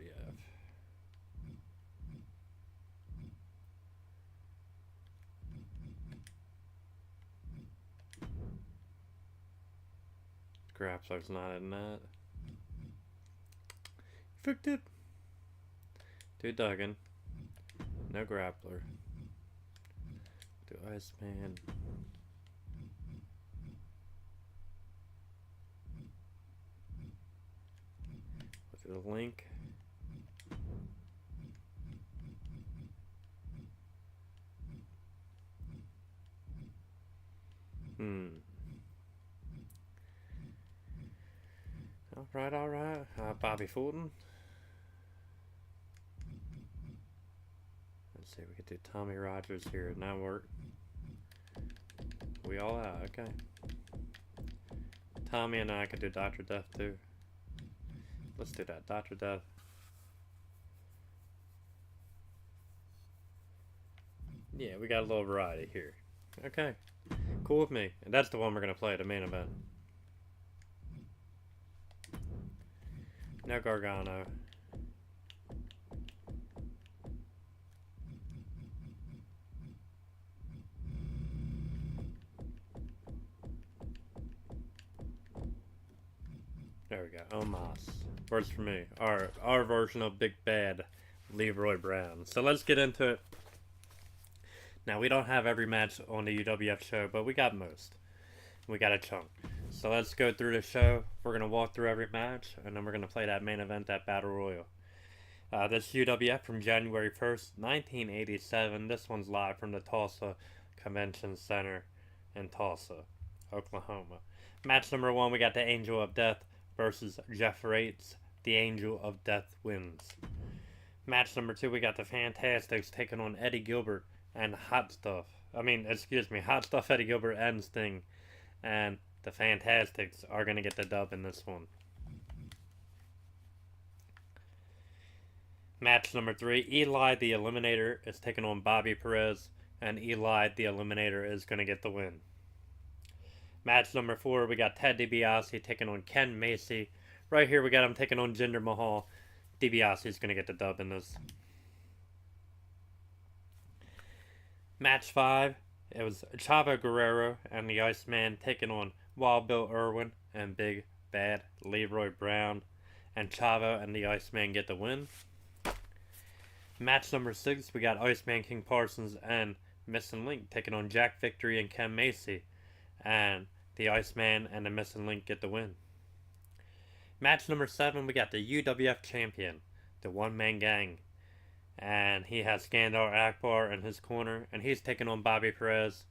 Grappler's not in that. Fucked it. Do Duggan. No Grappler. Do Iceman. through the link. Alright. Bobby Fulton. Let's see, we could do Tommy Rogers here. It now work. We all out, okay. Tommy and I could do Dr. Death too. Let's do that, Dr. Death. Yeah, we got a little variety here. Okay, cool with me. And that's the one we're gonna play, the main event. No Gargano. There we go. Omos. Works for me. Our version of Big Bad Leroy Brown. So let's get into it. Now, we don't have every match on the UWF show, but we got most. We got a chunk. So let's go through the show. We're going to walk through every match, and then we're going to play that main event, that Battle Royal. This UWF from January 1st, 1987. This one's live from the Tulsa Convention Center in Tulsa, Oklahoma. Match number 1, we got the Angel of Death versus Jeff Rates. The Angel of Death wins. Match number 2, we got the Fantastics taking on Eddie Gilbert and Hot Stuff. Hot Stuff, Eddie Gilbert, and Sting. And the Fantastics are going to get the dub in this one. Match number 3, Eli the Eliminator is taking on Bobby Perez, and Eli the Eliminator is going to get the win. Match number 4, we got Ted DiBiase taking on Ken Macy. Right here, we got him taking on Jinder Mahal. DiBiase is going to get the dub in this. Match 5, it was Chavo Guerrero and the Iceman taking on Wild Bill Irwin and Big Bad Leroy Brown. And Chavo and the Iceman get the win. Match number 6, we got Iceman King Parsons and Missing Link taking on Jack Victory and Ken Macy. And the Iceman and the Missing Link get the win. Match number 7, we got the UWF champion, the One Man Gang. And he has Skandar Akbar in his corner, and he's taking on Bobby Perez.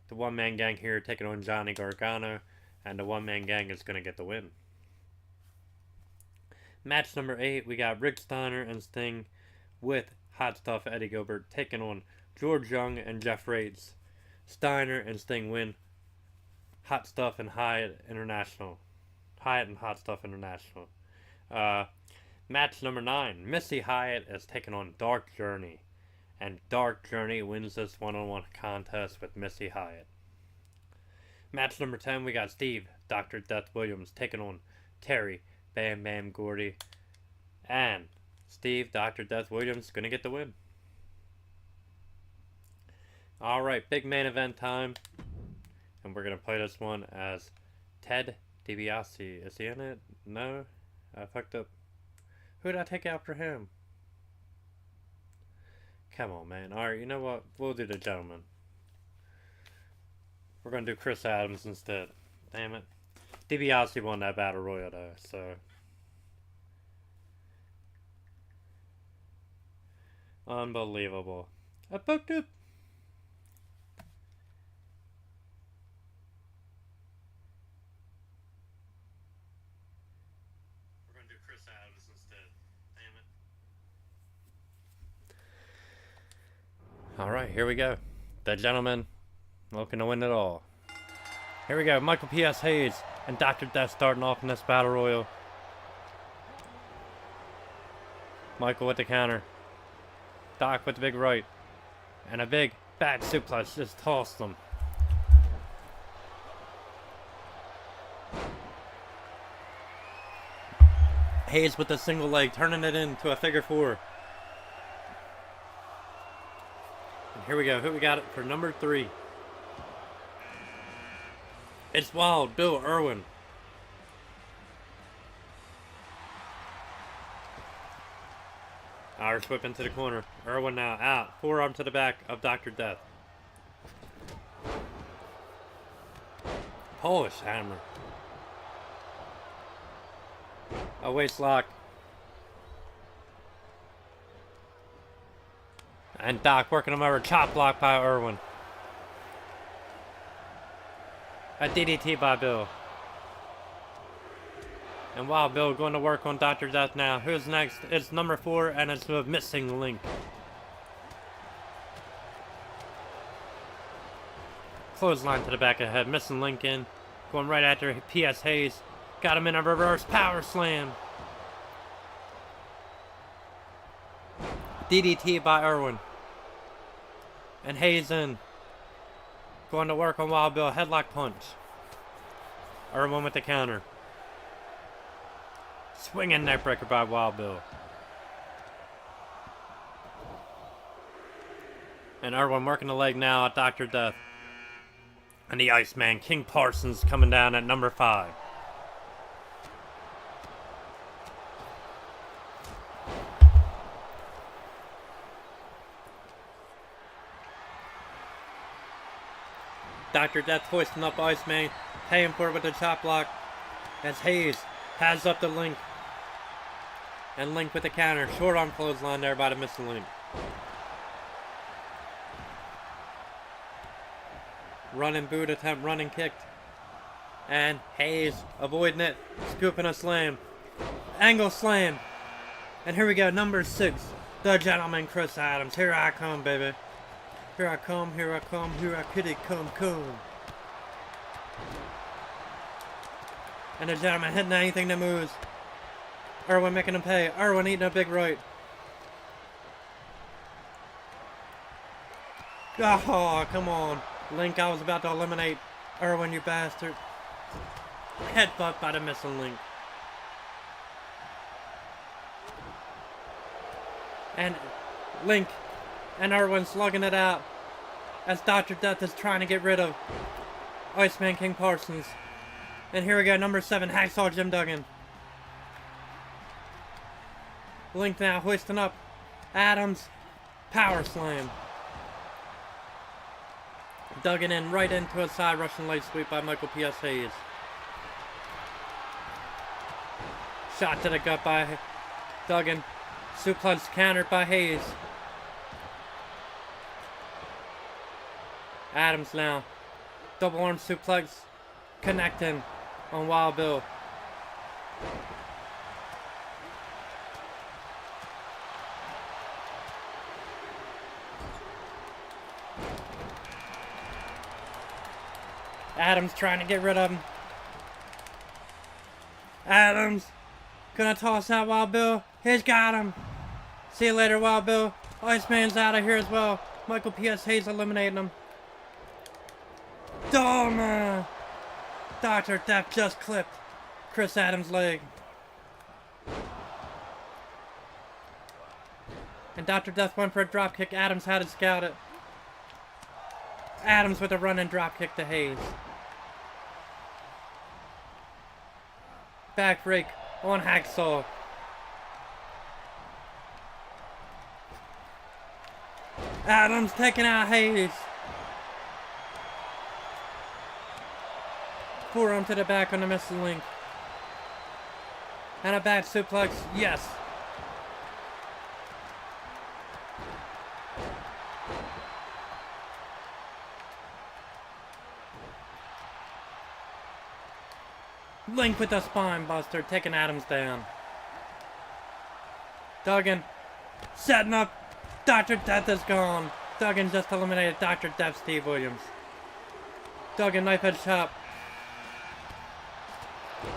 The One Man Gang here taking on Johnny Gargano, and the One Man Gang is going to get the win. Match number 8, we got Rick Steiner and Sting with Hot Stuff Eddie Gilbert taking on George Young and Jeff Rates. Steiner and Sting win. Hot Stuff and Hyatt International. Hyatt and Hot Stuff International. Match number 9, Missy Hyatt is taking on Dark Journey. And Dark Journey wins this one-on-one contest with Missy Hyatt. Match number 10, we got Steve, Dr. Death Williams, taking on Terry, Bam Bam Gordy. And Steve, Dr. Death Williams, going to get the win. Alright, big main event time. And we're going to play this one as Ted DiBiase. Is he in it? No? I fucked up. Who did I take out for him? Come on, man. Alright, you know what? We'll do the gentleman. We're going to do Chris Adams instead. Damn it. DiBiase won that Battle Royal, though, so... Unbelievable. I fucked up. We're going to do Chris Adams instead. Damn it. Alright, here we go. The gentleman looking to win it all. Here we go. Michael P.S. Hayes and Dr. Death starting off in this Battle Royal. Michael with the counter. Doc with the big right. And a big back suplex just tossed them. Hayes with the single leg, turning it into a figure 4. And here we go. Who we got it for number 3? It's Wild Bill Irwin. Irish whip into the corner. Irwin now out. Forearm to the back of Dr. Death. Polish hammer. A waist lock. And Doc working him over. Chop block by Irwin. A DDT by Bill. And Wild Bill going to work on Dr. Death now. Who's next? It's number 4, and it's the missing link. Clothesline to the back of the head. Missing Lincoln. Going right after P.S. Hayes. Got him in a reverse power slam. DDT by Irwin. And Hayes in. Going to work on Wild Bill. Headlock punch. Irwin with the counter. Swinging neckbreaker by Wild Bill. And Irwin working the leg now at Dr. Death. And the Iceman, King Parsons, coming down at number 5. Dr. Death hoisting up Iceman, paying for it with the chop block. As Hayes has up the Link. And Link with the counter. Short arm clothesline there by the missing Link. Running boot attempt, running kicked. And Hayes avoiding it. Scooping a slam. Angle slam. And here we go, number 6. The gentleman, Chris Adams. Here I come, baby. Here I come, here I come, here I kitty come. And the gentleman hitting anything that moves. Irwin making him pay. Irwin eating a big right. Oh, come on. Link, I was about to eliminate Irwin, you bastard. Headbutt by the missing Link. And Link and Irwin slugging it out as Dr. Death is trying to get rid of Iceman King Parsons. And here we go, number 7, Hacksaw Jim Duggan. Link now hoisting up Adams. Power slam. Duggan in right into a side Russian leg sweep by Michael P.S. Hayes. Shot to the gut by Duggan. Suplex countered by Hayes. Adams now. Double arm suplex. Connecting on Wild Bill. Adams trying to get rid of him. Adams gonna toss out Wild Bill. He's got him. See you later, Wild Bill. Iceman's out of here as well. Michael P.S. Hayes eliminating him. Doma! Dr. Death just clipped Chris Adams' leg. And Dr. Death went for a dropkick. Adams had it scouted. Adams with a running dropkick to Hayes. Backbreak on Hacksaw. Adams taking out Hayes. Forearm to the back on the missing Link. And a back suplex. Yes. Link with the spine buster, taking Adams down. Duggan setting up. Dr. Death is gone. Duggan just eliminated Dr. Death, Steve Williams. Duggan knife head chop.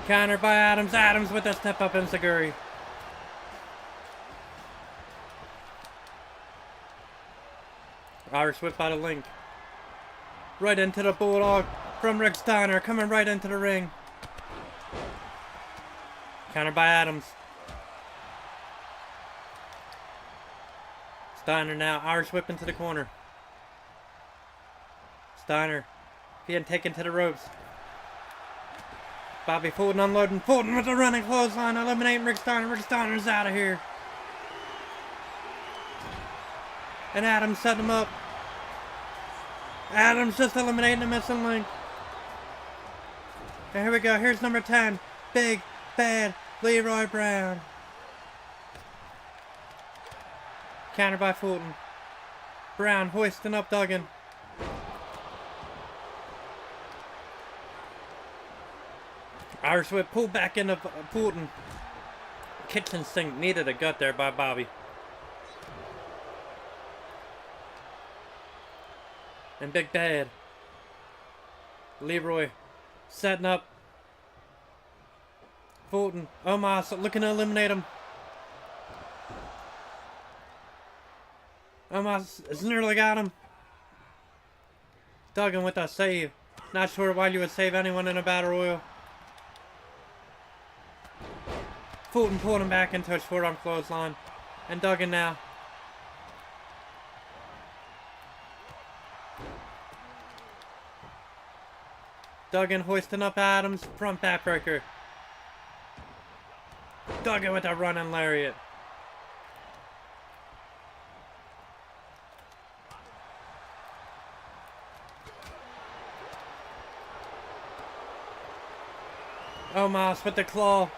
Counter by Adams. Adams with a step up enziguri. Irish whip by the Link. Right into the Bulldog from Rick Steiner. Coming right into the ring. Counter by Adams. Steiner now. Irish whip into the corner. Steiner being taken to the ropes. Bobby Fulton unloading. Fulton with a running clothesline. Eliminating Rick Steiner. Rick Steiner's out of here. And Adams setting him up. Adams just eliminating the missing Link. And here we go. Here's number 10. Big Bad Leroy Brown. Counter by Fulton. Brown hoisting up Duggan. Irish whip pulled back into Fulton. Kitchen sink needed a gut there by Bobby. And Big Bad. Leroy setting up. Fulton. Omos looking to eliminate him. Omos has nearly got him. Duggan with a save. Not sure why you would save anyone in a battle royal. Fulton pulled him back into a short arm clothesline. And Duggan now. Duggan hoisting up Adams. Front backbreaker. Duggan with a running lariat. Omos with the claw.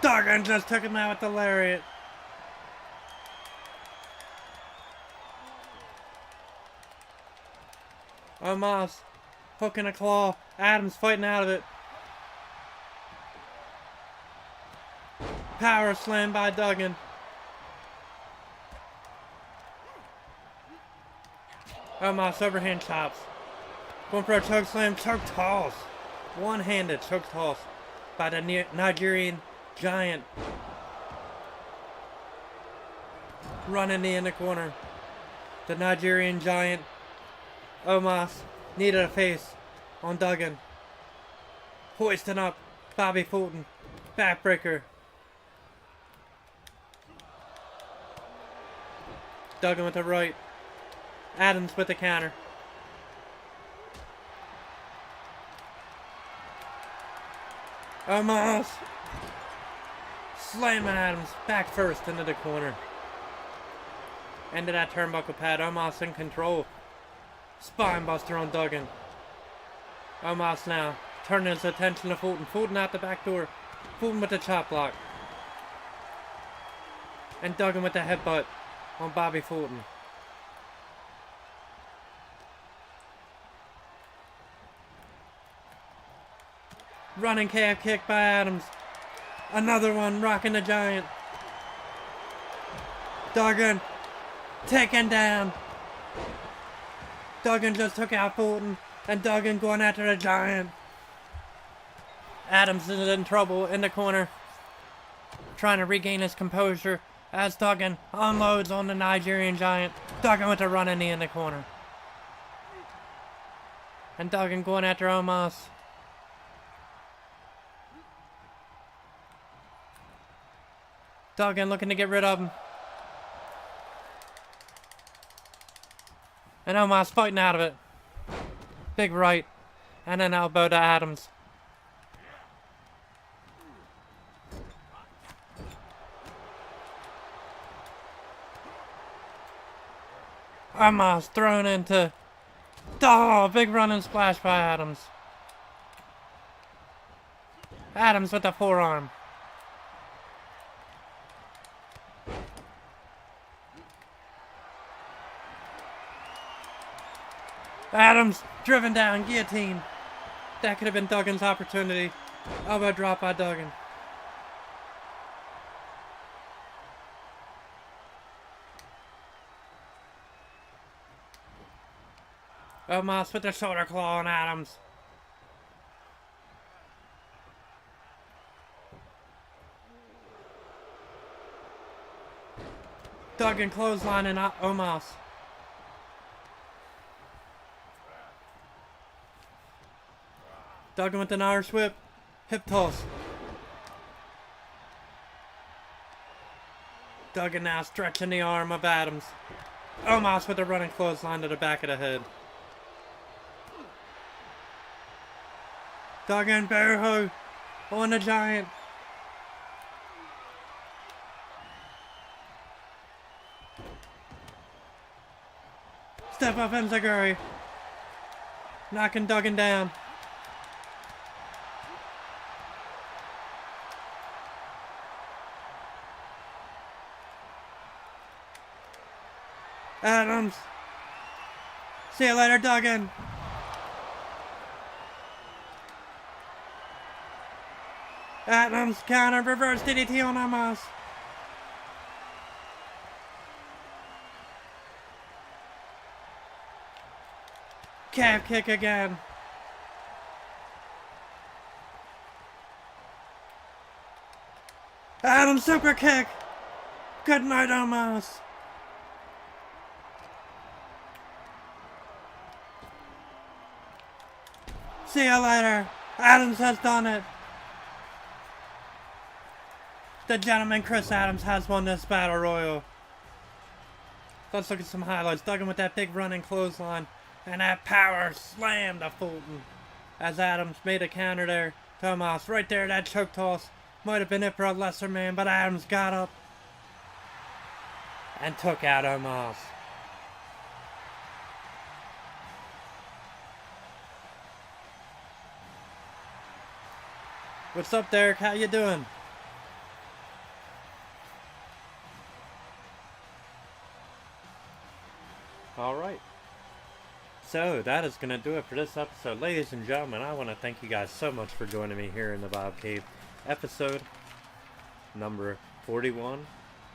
Duggan just took him out with the lariat. Omos hooking a claw. Adams fighting out of it. Power slam by Duggan. Omos overhand chops. Going for a choke slam. Choke toss. One-handed choke toss by the Nigerian Giant. Running knee in the corner. The Nigerian Giant. Omos needed a face on Duggan. Hoisting up Bobby Fulton. Backbreaker. Duggan with the right. Adams with the counter. Omos slamming Adams back first into the corner. End of that turnbuckle pad. Omos in control. Spine buster on Duggan. Omos now turning his attention to Fulton. Fulton out the back door. Fulton with the chop block. And Duggan with the headbutt on Bobby Fulton. Running calf kick by Adams. Another one rocking the Giant. Duggan taken down. Duggan just took out Fulton. And Duggan going after the Giant. Adams is in trouble in the corner. Trying to regain his composure as Duggan unloads on the Nigerian Giant. Duggan with a running knee in the corner. And Duggan going after Omos. Duggan looking to get rid of him. And Omos fighting out of it. Big right. And an elbow to Adams. Omos thrown into... Oh, big running splash by Adams. Adams with the forearm. Adams driven down, guillotine. That could have been Duggan's opportunity. Elbow drop by Duggan. Omos with the shoulder claw on Adams. Duggan clothesline and Omos. Duggan with an Irish whip. Hip toss. Duggan now stretching the arm of Adams. Omos with a running clothesline to the back of the head. Duggan bear hug on the Giant. Step up Enziguri. Knocking Duggan down. Adams See you later, Duggan. Adams counter reverse DDT on Omos. Calf kick again. Adams super kick. Good night, Omos. See you later. Adams has done it. The gentleman Chris Adams has won this battle royal. Let's look at some highlights. Duggan with that big running clothesline. And that power slam to Fulton. As Adams made a counter there. Omos right there, that choke toss. Might have been it for a lesser man, but Adams got up. And took out Omos. What's up, Derek? How you doing? Alright. So, that is going to do it for this episode. Ladies and gentlemen, I want to thank you guys so much for joining me here in the Bob Cave. Episode number 41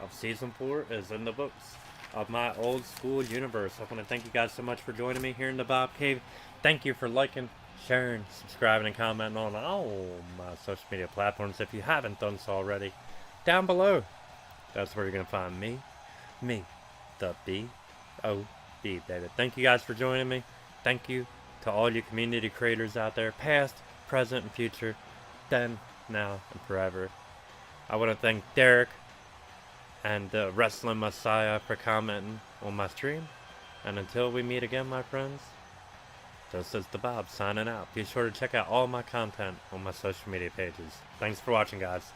of Season 4 is in the books of my old school universe. I want to thank you guys so much for joining me here in the Bob Cave. Thank you for liking, sharing, subscribing, and commenting on all my social media platforms if you haven't done so already. Down below, that's where you're going to find me, the B.O.B. baby. Thank you guys for joining me. Thank you to all you community creators out there, past, present, and future, then, now, and forever. I want to thank Derek and Wrestling Messiah for commenting on my stream. And until we meet again, my friends, this is the Bob signing out. Be sure to check out all my content on my social media pages. Thanks for watching, guys.